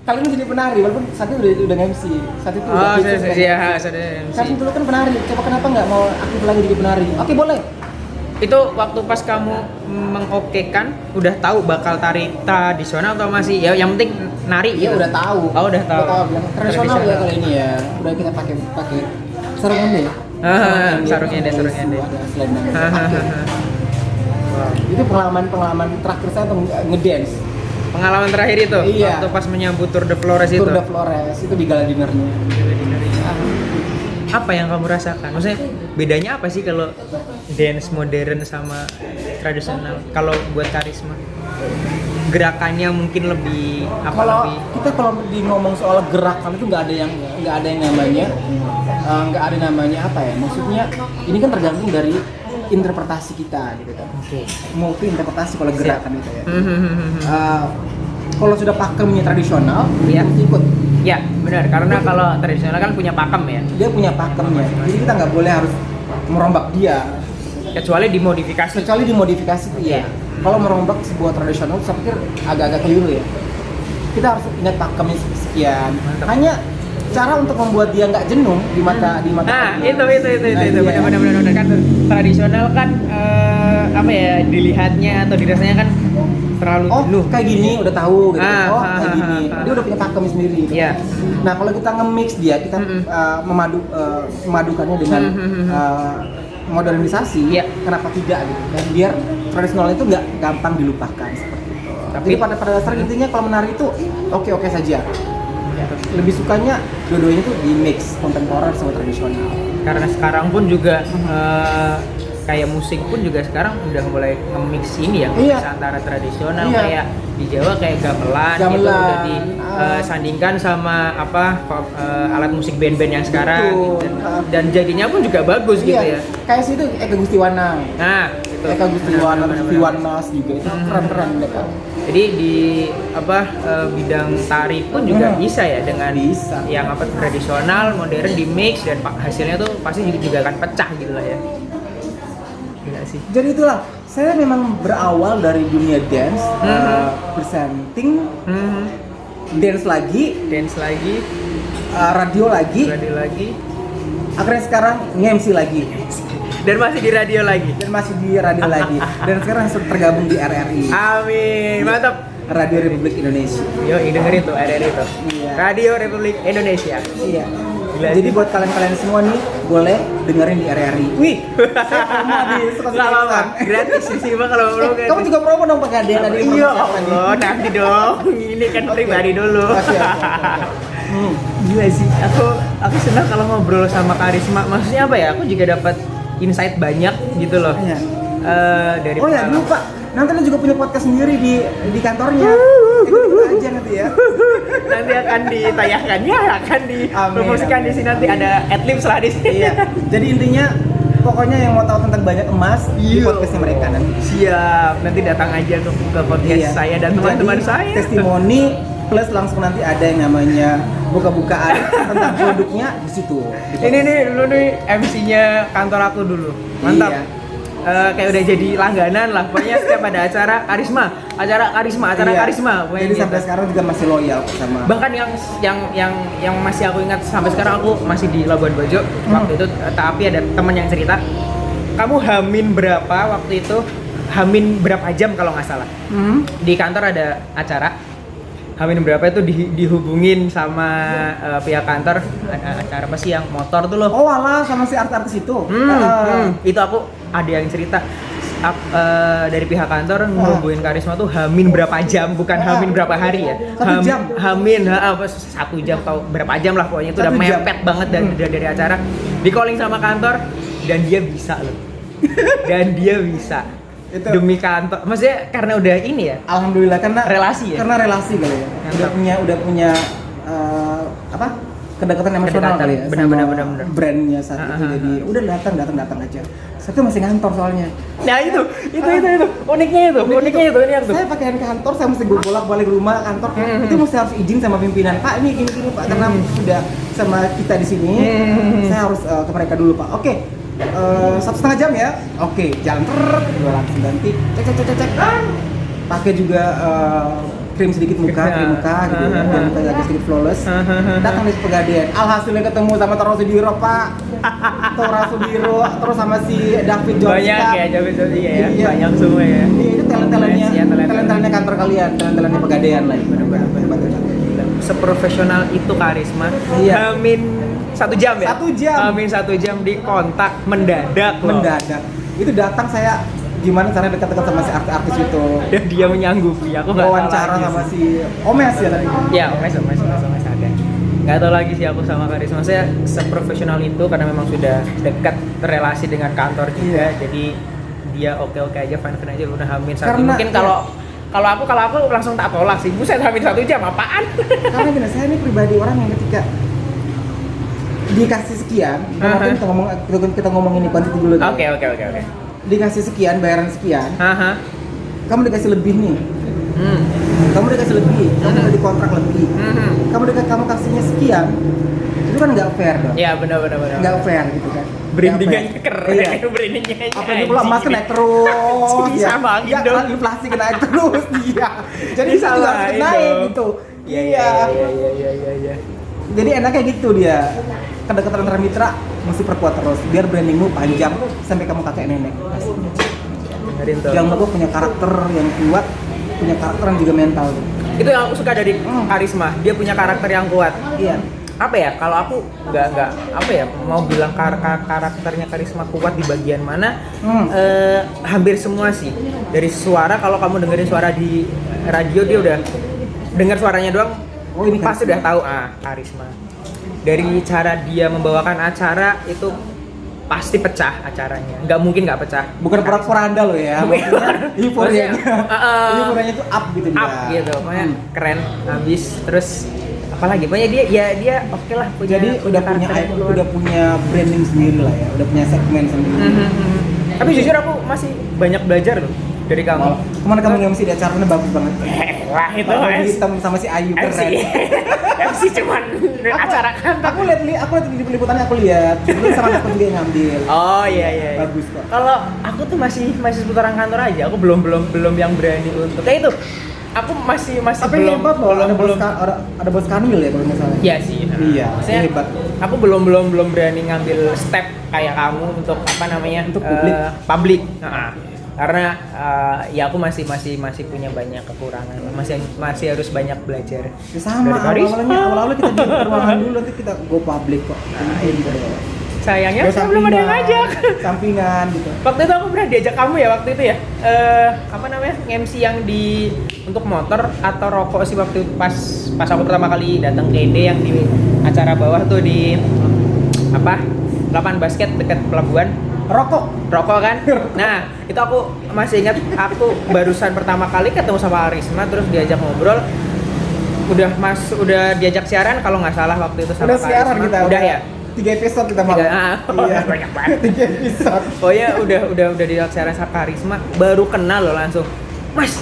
Speaker 2: Kali ini jadi penari walaupun saat itu udah MC. Saat itu udah
Speaker 1: saya MC.
Speaker 2: Kan dulu kan penari. Coba kenapa nggak mau aktif lagi jadi penari? Oke, boleh.
Speaker 1: Itu waktu pas kamu mengokekan udah tahu bakal tari tradisional atau masih ya yang penting nari
Speaker 2: ya
Speaker 1: gitu?
Speaker 2: Udah tahu.
Speaker 1: Oh, udah tahu.
Speaker 2: Tradisional ya kali ini ya. Udah kita pakai sarung ende.
Speaker 1: Sarung ende.
Speaker 2: Ada selendang. Itu pengalaman terakhir saya untuk ngedance.
Speaker 1: Pengalaman terakhir itu?
Speaker 2: Iya.
Speaker 1: Waktu pas menyambut Tour de Flores itu?
Speaker 2: Tour de Flores, itu di gala dinernya.
Speaker 1: Apa yang kamu rasakan? Maksudnya bedanya apa sih kalau dance modern sama tradisional? Kalau buat Karisma? Gerakannya mungkin lebih
Speaker 2: kalau ngomong soal gerakan itu nggak ada yang namanya apa ya? Maksudnya ini kan tergantung dari interpretasi kita gitu kan. Mau itu interpretasi kalau gerakan itu ya. Kalau sudah pakemnya tradisional, ya ikut.
Speaker 1: Ya benar, karena kalau tradisional kan punya pakem ya.
Speaker 2: Dia punya pakemnya, jadi kita nggak boleh harus merombak dia.
Speaker 1: Kecuali dimodifikasi.
Speaker 2: Iya. Kalau merombak sebuah tradisional, saya pikir agak-agak keliru ya. Kita harus ingat pakemnya sekian. Mantap. Hanya cara untuk membuat dia nggak jenuh di mata.
Speaker 1: Nah, itu benar kan tradisional kan apa ya dilihatnya atau dirasanya kan terlalu jenuh.
Speaker 2: Kayak gini udah tahu gitu. Kayak gini. Dia udah punya pakem sendiri.
Speaker 1: Iya.
Speaker 2: Nah, kalau kita nge-mix dia, kita memadukannya dengan modernisasi, kenapa tidak gitu. Dan biar tradisional itu nggak gampang dilupakan seperti itu. Tapi pada dasarnya intinya kalau menari itu oke saja. Lebih sukanya dua-duanya tuh di mix kontemporer sama tradisional.
Speaker 1: Karena sekarang pun juga kayak musik pun juga sekarang udah mulai nge-mix ini ya, mix antara tradisional kayak di Jawa kayak gamelan gitu udah disandingkan sama alat musik band-band yang sekarang dan jadinya pun juga bagus gitu ya.
Speaker 2: Kayak situ Eka Gustiwana.
Speaker 1: Nah, itu.
Speaker 2: Eka Gustiwana, Gustiwanas juga itu keren-keren mereka.
Speaker 1: Jadi di bidang tari pun juga bisa ya dengan yang tradisional, modern di mix dan hasilnya tuh pasti juga akan pecah gitu lah ya. Gila sih.
Speaker 2: Jadi itulah, saya memang berawal dari dunia dance, presenting, dance lagi, radio lagi, akhirnya sekarang nge-MC lagi.
Speaker 1: Dan masih di radio lagi.
Speaker 2: Dan sekarang tergabung di RRI.
Speaker 1: Amin, mantap.
Speaker 2: Radio Republik Indonesia.
Speaker 1: Yo, dengerin tuh RRI tuh. Iya. Radio Republik Indonesia.
Speaker 2: Iya. Gila. Jadi buat kalian semua nih boleh dengerin di RRI. Wih, saya promo di
Speaker 1: sekolah gratis sih Bang kalau promo.
Speaker 2: Kamu juga promo dong pakai Aden tadi.
Speaker 1: Iya, Allah, nanti dong. Ini kan pribadi dulu. Gila sih. Aku senang kalau ngobrol sama Karisma. Maksudnya apa ya? Aku juga dapat insight banyak gitu loh.
Speaker 2: Iya.
Speaker 1: Dari
Speaker 2: lupa. Nanti juga punya podcast sendiri di kantornya. Ikut aja nanti ya.
Speaker 1: Nanti akan ditayangkan ya, akan dipromosikan di sini, nanti ada adlibs lah di sini.
Speaker 2: Iya. Jadi intinya pokoknya yang mau tahu tentang banyak emas di podcastnya mereka nanti.
Speaker 1: Siap, nanti datang aja ke podcast saya dan teman-teman saya.
Speaker 2: Testimoni plus langsung nanti ada yang namanya buka-bukaan tentang produknya di situ.
Speaker 1: Ini nih dulu nih MC-nya kantor aku dulu. Mantap.
Speaker 2: Iya.
Speaker 1: Kayak udah jadi langganan lah. Pokoknya setiap ada acara karisma pokoknya
Speaker 2: Jadi
Speaker 1: gitu.
Speaker 2: sampai sekarang juga masih loyal sama.
Speaker 1: Bahkan yang masih aku ingat sampai sekarang, aku masih di Labuan Bajo waktu itu, tapi ada temen yang cerita, kamu hamin berapa waktu itu, hamin berapa jam kalau nggak salah, di kantor ada acara, hamin berapa itu dihubungin sama pihak kantor, ada acara apa sih yang motor tuh loh.
Speaker 2: Oh alah, sama si artis-artis itu.
Speaker 1: Itu aku ada yang cerita dari pihak kantor ngehubungin Karisma tuh hamin berapa jam, bukan hamin berapa hari ya.
Speaker 2: 1 jam.
Speaker 1: Hamin 1 jam atau berapa jam lah, pokoknya itu udah
Speaker 2: 1 jam.
Speaker 1: mepet banget dari acara. Di calling sama kantor dan dia bisa loh. Dan dia bisa.
Speaker 2: Itu.
Speaker 1: Demi kantor. Maksudnya karena udah ini ya.
Speaker 2: Alhamdulillah karena
Speaker 1: Relasi ya?
Speaker 2: Karena relasi kali ya.
Speaker 1: Mantap.
Speaker 2: Udah punya apa? Kedekatan emosional kali ya.
Speaker 1: Benar.
Speaker 2: Brandnya saat itu, jadi udah datang aja. Saya tuh masih ngantor soalnya.
Speaker 1: Nah itu. Uniknya itu.
Speaker 2: Saya pakaian kantor, saya mesti bolak-balik rumah kantor. Itu mesti harus izin sama pimpinan. Pak, ini gini Pak, karena sudah sama kita di sini. Saya harus ke mereka dulu Pak. Oke. 1,5 jam ya. Oke, jalan dua langsung ganti. Cek. Pakai juga krim sedikit muka gitu ya, biar muka agak sedikit flawless. Datang di Pegadaian. Alhasilnya ketemu sama Toro Sudiro Pak. Toro Sudiro, terus sama si David Jones.
Speaker 1: Banyak ya, David Jones ya.
Speaker 2: Iya.
Speaker 1: Banyak semua ya.
Speaker 2: Iya, itu talent-talentnya kantor kalian, talent-talentnya Pegadaian lah. Benar-benar.
Speaker 1: Seprofesional itu Karisma.
Speaker 2: Iya.
Speaker 1: Hamin 1 jam ya?
Speaker 2: 1 jam.
Speaker 1: Hamin 1 jam di kontak mendadak loh.
Speaker 2: Itu datang saya gimana caranya dekat-dekat sama si artis itu.
Speaker 1: Dan dia menyanggupi. Aku nggak
Speaker 2: Wawancara sama si Omes ya tadi.
Speaker 1: Ya, Omes ada. Nggak tahu lagi sih aku sama Karisma. Saya seprofesional itu karena memang sudah dekat terrelasi dengan kantor juga.
Speaker 2: Iya.
Speaker 1: Jadi dia oke aja, fine aja, udah hamin 1.
Speaker 2: Karena,
Speaker 1: mungkin kalau aku langsung tak tolak sih. Buset, hamin 1 jam apaan?
Speaker 2: Karena gini, saya ini pribadi orang yang ketika dikasih sekian, kita ngomong ini kuantiti dulu.
Speaker 1: Oke.
Speaker 2: Dikasih sekian, bayaran sekian. Kamu dikasih lebih nih. Kamu dikasih lebih, kamu udah dikontrak lebih. Kamu kasihnya sekian. Itu kan nggak fair dong.
Speaker 1: Iya, benar.
Speaker 2: Nggak fair gitu kan.
Speaker 1: Brandingannya keren.
Speaker 2: Iya.
Speaker 1: Brandingnya.
Speaker 2: Apalagi pula emas kan naik terus.
Speaker 1: Sama
Speaker 2: ya,
Speaker 1: dong.
Speaker 2: kan inflasi kan naik terus dia. Jadi itu juga harus naik gitu.
Speaker 1: Iya.
Speaker 2: Jadi enaknya gitu dia. Kedekatan antara mitra mesti perkuat terus biar brandingmu panjang sampai kamu kakek nenek. Yang lu punya karakter yang kuat, punya karakter yang juga mental.
Speaker 1: Itu yang aku suka dari Karisma. Dia punya karakter yang kuat.
Speaker 2: Iya.
Speaker 1: Apa ya, kalau aku nggak apa ya, mau bilang karakternya Karisma kuat di bagian mana, hampir semua sih. Dari suara, kalau kamu dengerin suara di radio, dia udah dengar suaranya doang,
Speaker 2: ini
Speaker 1: pasti udah tahu Karisma. Dari cara dia membawakan acara itu pasti pecah acaranya, nggak mungkin nggak pecah.
Speaker 2: Bukan propaganda loh ya, maksudnya euforianya tuh up gitu dia.
Speaker 1: Up gitu, pokoknya keren, habis terus apalagi pokoknya dia oke lah punya.
Speaker 2: Jadi udah punya branding sendiri lah ya, udah punya segmen sendiri.
Speaker 1: Tapi jujur aku masih banyak belajar loh dari kamu.
Speaker 2: Kemana kamu MC di acaranya bagus banget.
Speaker 1: Wah itu
Speaker 2: hitam sama si Ayu keren.
Speaker 1: MC cuman acara kantor.
Speaker 2: Aku lihat di peliputannya, aku lihat. Dulu sama aku juga yang ngambil.
Speaker 1: Oh iya.
Speaker 2: Bagus kok.
Speaker 1: Kalau aku tuh masih seputaran kantor aja. Aku belum yang berani untuk kayak itu. Aku masih
Speaker 2: tapi
Speaker 1: belum
Speaker 2: hebat loh, ada bos Kanwil ya kalau nggak salah.
Speaker 1: Iya sih.
Speaker 2: Iya,
Speaker 1: maksudnya
Speaker 2: hebat.
Speaker 1: Aku belum berani ngambil step kayak kamu untuk apa namanya?
Speaker 2: Untuk
Speaker 1: publik. Karena ya aku masih punya banyak kekurangan, masih harus banyak belajar.
Speaker 2: Ya sama, awalnya kita di ruangan dulu, nanti kita go public kok.
Speaker 1: Sayangnya saya belum ada yang ngajak.
Speaker 2: Sampingan gitu.
Speaker 1: Waktu itu aku pernah diajak kamu ya waktu itu ya. Apa namanya? MC yang untuk motor atau rokok sih waktu itu pas aku pertama kali datang ke ide yang di acara bawah tuh di lapangan basket dekat pelabuhan. Rokok kan? Nah, itu aku masih ingat, aku barusan pertama kali ketemu sama Arisma, terus diajak ngobrol. Udah diajak siaran kalau nggak salah waktu itu sama
Speaker 2: Udah siaran
Speaker 1: Arisma.
Speaker 2: kita.
Speaker 1: Udah ya?
Speaker 2: 3 episode kita malah. Iya.
Speaker 1: Banyak banget.
Speaker 2: 3 episode.
Speaker 1: Oh ya, udah diajak siaran sama Arisma, baru kenal loh langsung. Mas,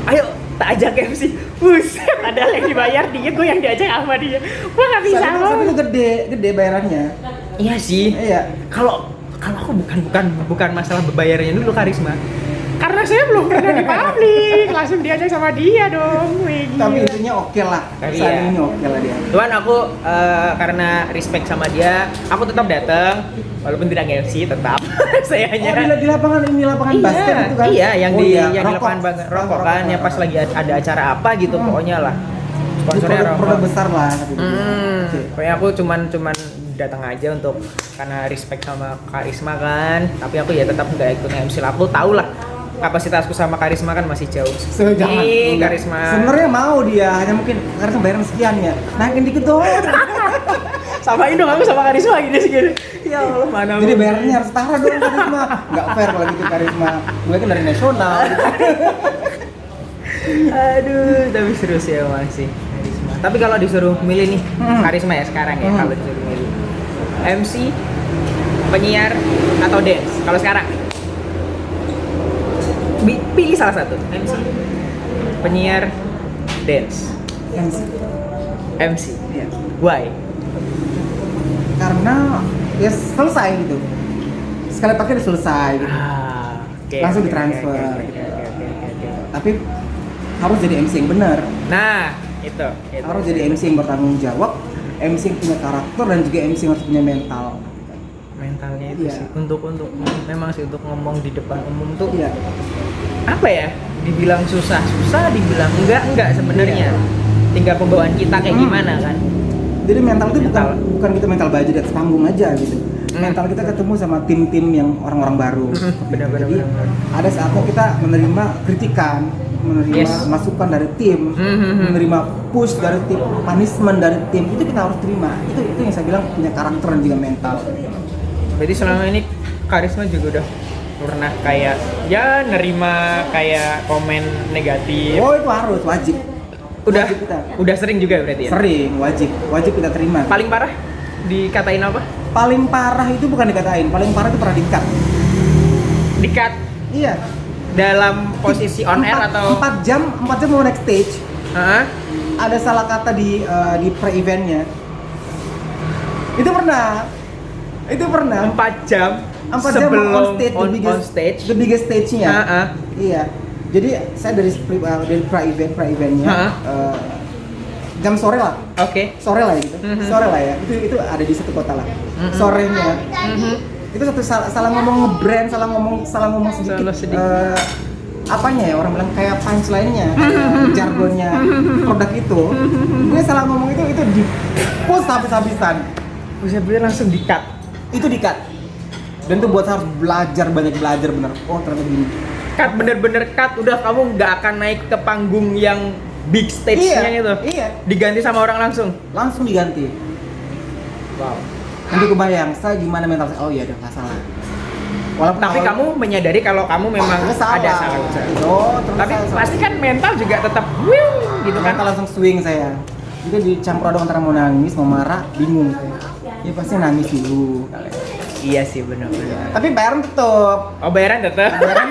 Speaker 1: ayo tak ajak MC. Buset, padahal yang dibayar dia, gue yang diajak sama dia. Gue nggak bisa.
Speaker 2: Tapi itu gede bayarannya.
Speaker 1: Iya sih.
Speaker 2: Iya.
Speaker 1: Kalau aku bukan masalah bayarnya dulu Karisma. Karena saya belum pernah di publik, langsung diajak sama dia dong. Wih,
Speaker 2: Tapi intinya oke lah.
Speaker 1: Iya.
Speaker 2: Ini oke lah dia.
Speaker 1: Cuman aku karena respect sama dia, aku tetap datang walaupun tidak MC tetap. Saya hanya
Speaker 2: di lapangan basket itu kan?
Speaker 1: Iya, yang di
Speaker 2: Rokok.
Speaker 1: lapangan rokok kan, yang pas lagi ada acara apa gitu pokoknya lah. Sponsornya
Speaker 2: produk
Speaker 1: rokok.
Speaker 2: besar lah. Oke.
Speaker 1: Pokoknya aku cuman datang aja untuk karena respect sama Karisma kan, tapi aku ya tetap nggak ikut MC lah. Aku tahu lah kapasitasku sama Karisma kan masih jauh.
Speaker 2: Jangan.
Speaker 1: Karisma.
Speaker 2: Sebenarnya mau dia, hanya mungkin Karisma bayaran sekian ya. Naikin dikit dong.
Speaker 1: Samain dong aku sama Karisma gini segini. Ya Allah, mana.
Speaker 2: Jadi bayarnya harus setara dong Karisma. Nggak fair kalau gitu Karisma. Gue kan dari nasional.
Speaker 1: Aduh, tapi seru sih emang sih Karisma. Tapi kalau disuruh milih nih, Karisma ya sekarang ya, kalau disuruh milih MC, penyiar, atau dance? Kalau sekarang pilih salah satu, MC, penyiar, dance. MC.
Speaker 2: Iya.
Speaker 1: Why?
Speaker 2: Karena ya selesai gitu. Sekali pakai udah selesai gitu. Langsung ditransfer.
Speaker 1: Oke.
Speaker 2: Tapi harus jadi MC yang benar.
Speaker 1: Nah, itu.
Speaker 2: Harus jadi MC yang bertanggung jawab, MC yang punya karakter dan juga MC yang harus punya mental.
Speaker 1: Mentalnya itu
Speaker 2: Iya.
Speaker 1: sih untuk memang sih untuk ngomong di depan umum tuh
Speaker 2: Iya.
Speaker 1: apa ya, dibilang susah, dibilang enggak sebenarnya. Tinggal pembawaan kita kayak gimana kan.
Speaker 2: Jadi mental itu bukan kita mental baju di atas panggung aja gitu. Mental kita ketemu sama tim-tim yang orang-orang baru.
Speaker 1: Benar-benar.
Speaker 2: Jadi ada saatnya kita menerima kritikan, menerima masukan dari tim, menerima push dari tim, punishment dari tim, itu kita harus terima. Itu yang saya bilang punya karakter dan juga mental.
Speaker 1: Berarti selama ini Karisma juga udah pernah kayak ya nerima kayak komen negatif.
Speaker 2: Oh, itu harus wajib.
Speaker 1: Udah sering juga berarti ya?
Speaker 2: Sering, wajib kita terima.
Speaker 1: Paling parah dikatain apa?
Speaker 2: Paling parah itu bukan dikatain, paling parah itu pernah di-cut.
Speaker 1: Di-cut
Speaker 2: Iya.
Speaker 1: dalam posisi on air atau
Speaker 2: 4 jam mau next stage.
Speaker 1: Heeh.
Speaker 2: Ada salah kata di pre-eventnya. Itu pernah
Speaker 1: 4 jam
Speaker 2: 4 jam
Speaker 1: sebelum
Speaker 2: on stage, the biggest stage-nya. Iya. Jadi saya dari pre-eventnya jam sore lah.
Speaker 1: Oke.
Speaker 2: Sore lah gitu. Sore lah ya. Itu ada di satu kota lah. Sorenya. Itu satu salah ngomong nge-brand, salah ngomong sedikit. Apanya ya, orang bilang kayak punchline-nya, jargonnya produk itu. Gue salah ngomong itu di post habis-habisan.
Speaker 1: Bisa bilang langsung di-cut.
Speaker 2: Itu di-cut. Dan itu buat saya harus banyak belajar bener. Oh, ternyata gini.
Speaker 1: Cut, bener-bener cut. Udah kamu nggak akan naik ke panggung yang big stage-nya itu.
Speaker 2: Iya.
Speaker 1: Diganti sama orang langsung.
Speaker 2: Langsung diganti.
Speaker 1: Wow.
Speaker 2: Nanti kebayang saya gimana mental saya. Oh iya, udah nggak salah. Walaupun
Speaker 1: Tapi kamu menyadari kalau kamu memang ada salah.
Speaker 2: Oh,
Speaker 1: Tapi pasti kan mental juga tetap gitu kan.
Speaker 2: Mental langsung swing saya. Itu dicampur aduk antara mau nangis, mau marah, bingung saya. Ya pasti nangis dulu.
Speaker 1: Iya sih, benar-benar.
Speaker 2: Tapi bayaran tetap.
Speaker 1: Oh, bayaran tetap. Bayaran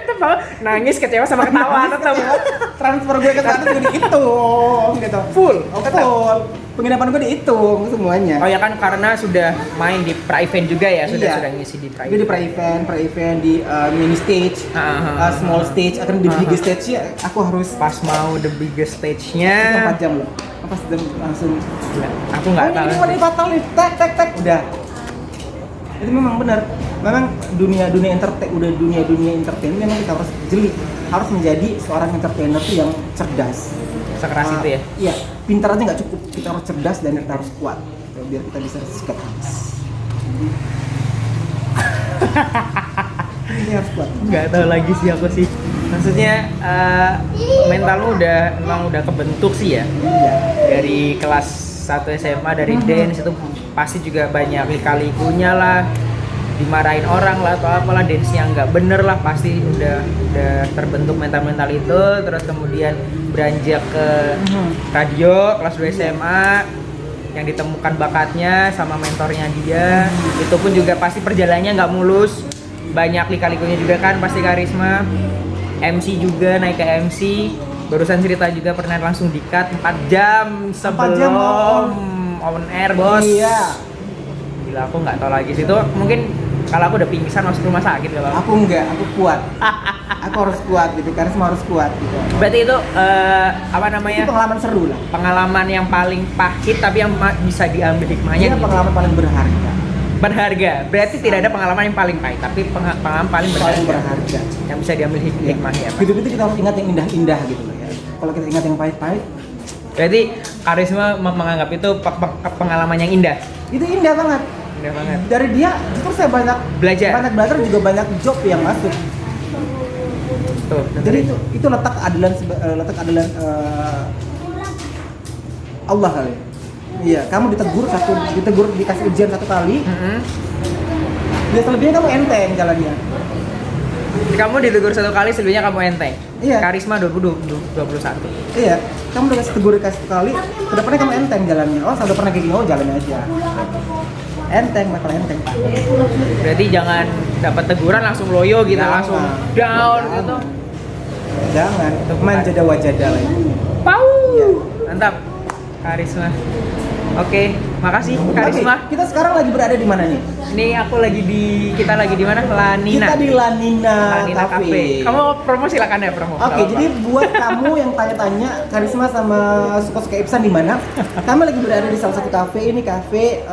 Speaker 1: tetap. Nangis, kecewa sama ketawa tetap.
Speaker 2: Transfer gue ke sana juga dihitung gitu.
Speaker 1: Full.
Speaker 2: Oh, betul. Penginapan gue dihitung semuanya.
Speaker 1: Oh ya kan, karena sudah main di pra-event juga ya, sudah ngisi di pra-event.
Speaker 2: Gue di pra-event di mini stage, small stage, akan di biggest stage ya aku harus
Speaker 1: pas mau the biggest stage-nya
Speaker 2: 4 jam loh. Pas langsung
Speaker 1: aku nggak tahu.
Speaker 2: Ini fatal nih, tek udah. Itu memang benar. Memang dunia entertain memang kita harus jeli, harus menjadi seorang entertainer tuh yang cerdas.
Speaker 1: Sekeras itu ya?
Speaker 2: Iya, pintar aja nggak cukup, kita harus cerdas dan kita harus kuat biar kita bisa sikat habis. Ini harus kuat.
Speaker 1: Nggak tahu lagi sih aku sih. Maksudnya mentalmu emang udah kebentuk sih ya.
Speaker 2: Iya.
Speaker 1: Dari kelas 1 SMA dari dance itu pasti juga banyak lika-likunya lah, dimarahin orang lah atau apalah, dance-nya nggak bener lah, pasti udah terbentuk mental itu. Terus kemudian beranjak ke radio kelas 2 SMA yang ditemukan bakatnya sama mentornya dia. Itu pun juga pasti perjalanannya nggak mulus, banyak lika-likunya juga kan pasti Karisma. MC juga, naik ke MC, barusan cerita juga pernah langsung di-cut 4 jam sebelum on air, bos.
Speaker 2: Iya.
Speaker 1: Gila, aku nggak tahu lagi situ. Mungkin kalau aku udah pingsan masuk rumah sakit kalau
Speaker 2: Aku enggak, aku kuat. Aku harus kuat gitu, Karisma harus kuat gitu.
Speaker 1: Berarti itu apa namanya?
Speaker 2: Itu pengalaman seru lah.
Speaker 1: Pengalaman yang paling pahit tapi yang bisa diambil hikmahnya.
Speaker 2: Iya, pengalaman paling berharga.
Speaker 1: Berharga. Berarti tidak ada pengalaman yang paling pahit, tapi pengalaman paling
Speaker 2: berharga.
Speaker 1: Yang bisa diambil hikmahnya.
Speaker 2: Gitu-gitu kita harus ingat yang indah-indah gitu loh ya. Kalau kita ingat yang pahit-pahit,
Speaker 1: berarti Karisma menganggap itu pengalaman yang indah.
Speaker 2: itu indah banget.
Speaker 1: Indah banget.
Speaker 2: Dari dia justru saya banyak
Speaker 1: Belajar
Speaker 2: juga banyak job yang masuk.
Speaker 1: Tuh,
Speaker 2: Jadi itu letak keadilan Allah kali. Iya, kamu ditegur dikasih ujian 1 kali. Ya selebihnya kamu enteng jalannya.
Speaker 1: Kamu ditegur 1 kali, selebihnya kamu enteng.
Speaker 2: Iya.
Speaker 1: Karisma 2021.
Speaker 2: Iya, kamu udah dikasih 1 kali, kedepannya kamu enteng jalannya. Oh, saya udah pernah kayak gini, oh jalannya aja. Enteng, bakal enteng Pak.
Speaker 1: Berarti jangan dapat teguran langsung loyo gitu, langsung down gitu.
Speaker 2: Jangan, manjada wajada lagi.
Speaker 1: Pau.
Speaker 2: Iya.
Speaker 1: Mantap. Karisma. Oke, makasih Karisma.
Speaker 2: Oke, kita sekarang lagi berada di mana nih?
Speaker 1: Ini kita lagi di mana? Lanina.
Speaker 2: Kita di Lanina Cafe.
Speaker 1: Kamu promo silakan ya, promo.
Speaker 2: Oke, jadi buat kamu yang tanya-tanya Karisma sama suka-suka Ibsan di mana? Kami lagi berada di salah satu kafe. Ini kafe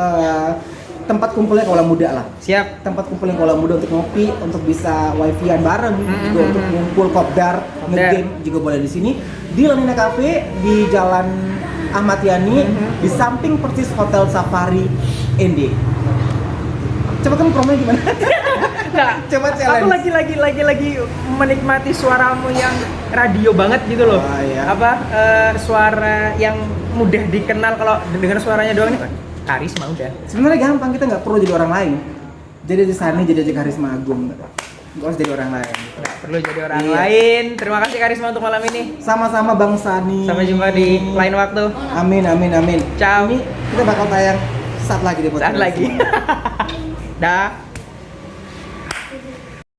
Speaker 2: tempat kumpulnya kaula muda lah.
Speaker 1: Siap.
Speaker 2: Tempat kumpulnya kaula muda untuk ngopi, untuk bisa wifi-an bareng, juga untuk ngumpul kopdar, ngegame juga boleh di sini. Di Lanina Cafe di Jalan Ahmad Yani, di samping persis Hotel Safari ND. Coba kamu promonya gimana?
Speaker 1: Nah,
Speaker 2: coba challenge.
Speaker 1: Aku lagi menikmati suaramu yang radio banget gitu loh.
Speaker 2: Oh, iya.
Speaker 1: Suara yang mudah dikenal, kalau dengar suaranya doang nih, Karisma udah.
Speaker 2: Sebenarnya gampang, kita nggak perlu jadi orang lain. Jadi di sana jadi aja Karisma Agung. Nggak harus jadi orang lain.
Speaker 1: Nggak perlu jadi orang lain. Terima kasih Karisma untuk malam ini.
Speaker 2: Sama-sama Bang Sani.
Speaker 1: Sampai jumpa di lain waktu.
Speaker 2: Amin.
Speaker 1: Ciao.
Speaker 2: Ini kita bakal tayang saat lagi di podcast.
Speaker 1: Saat lagi. Dah.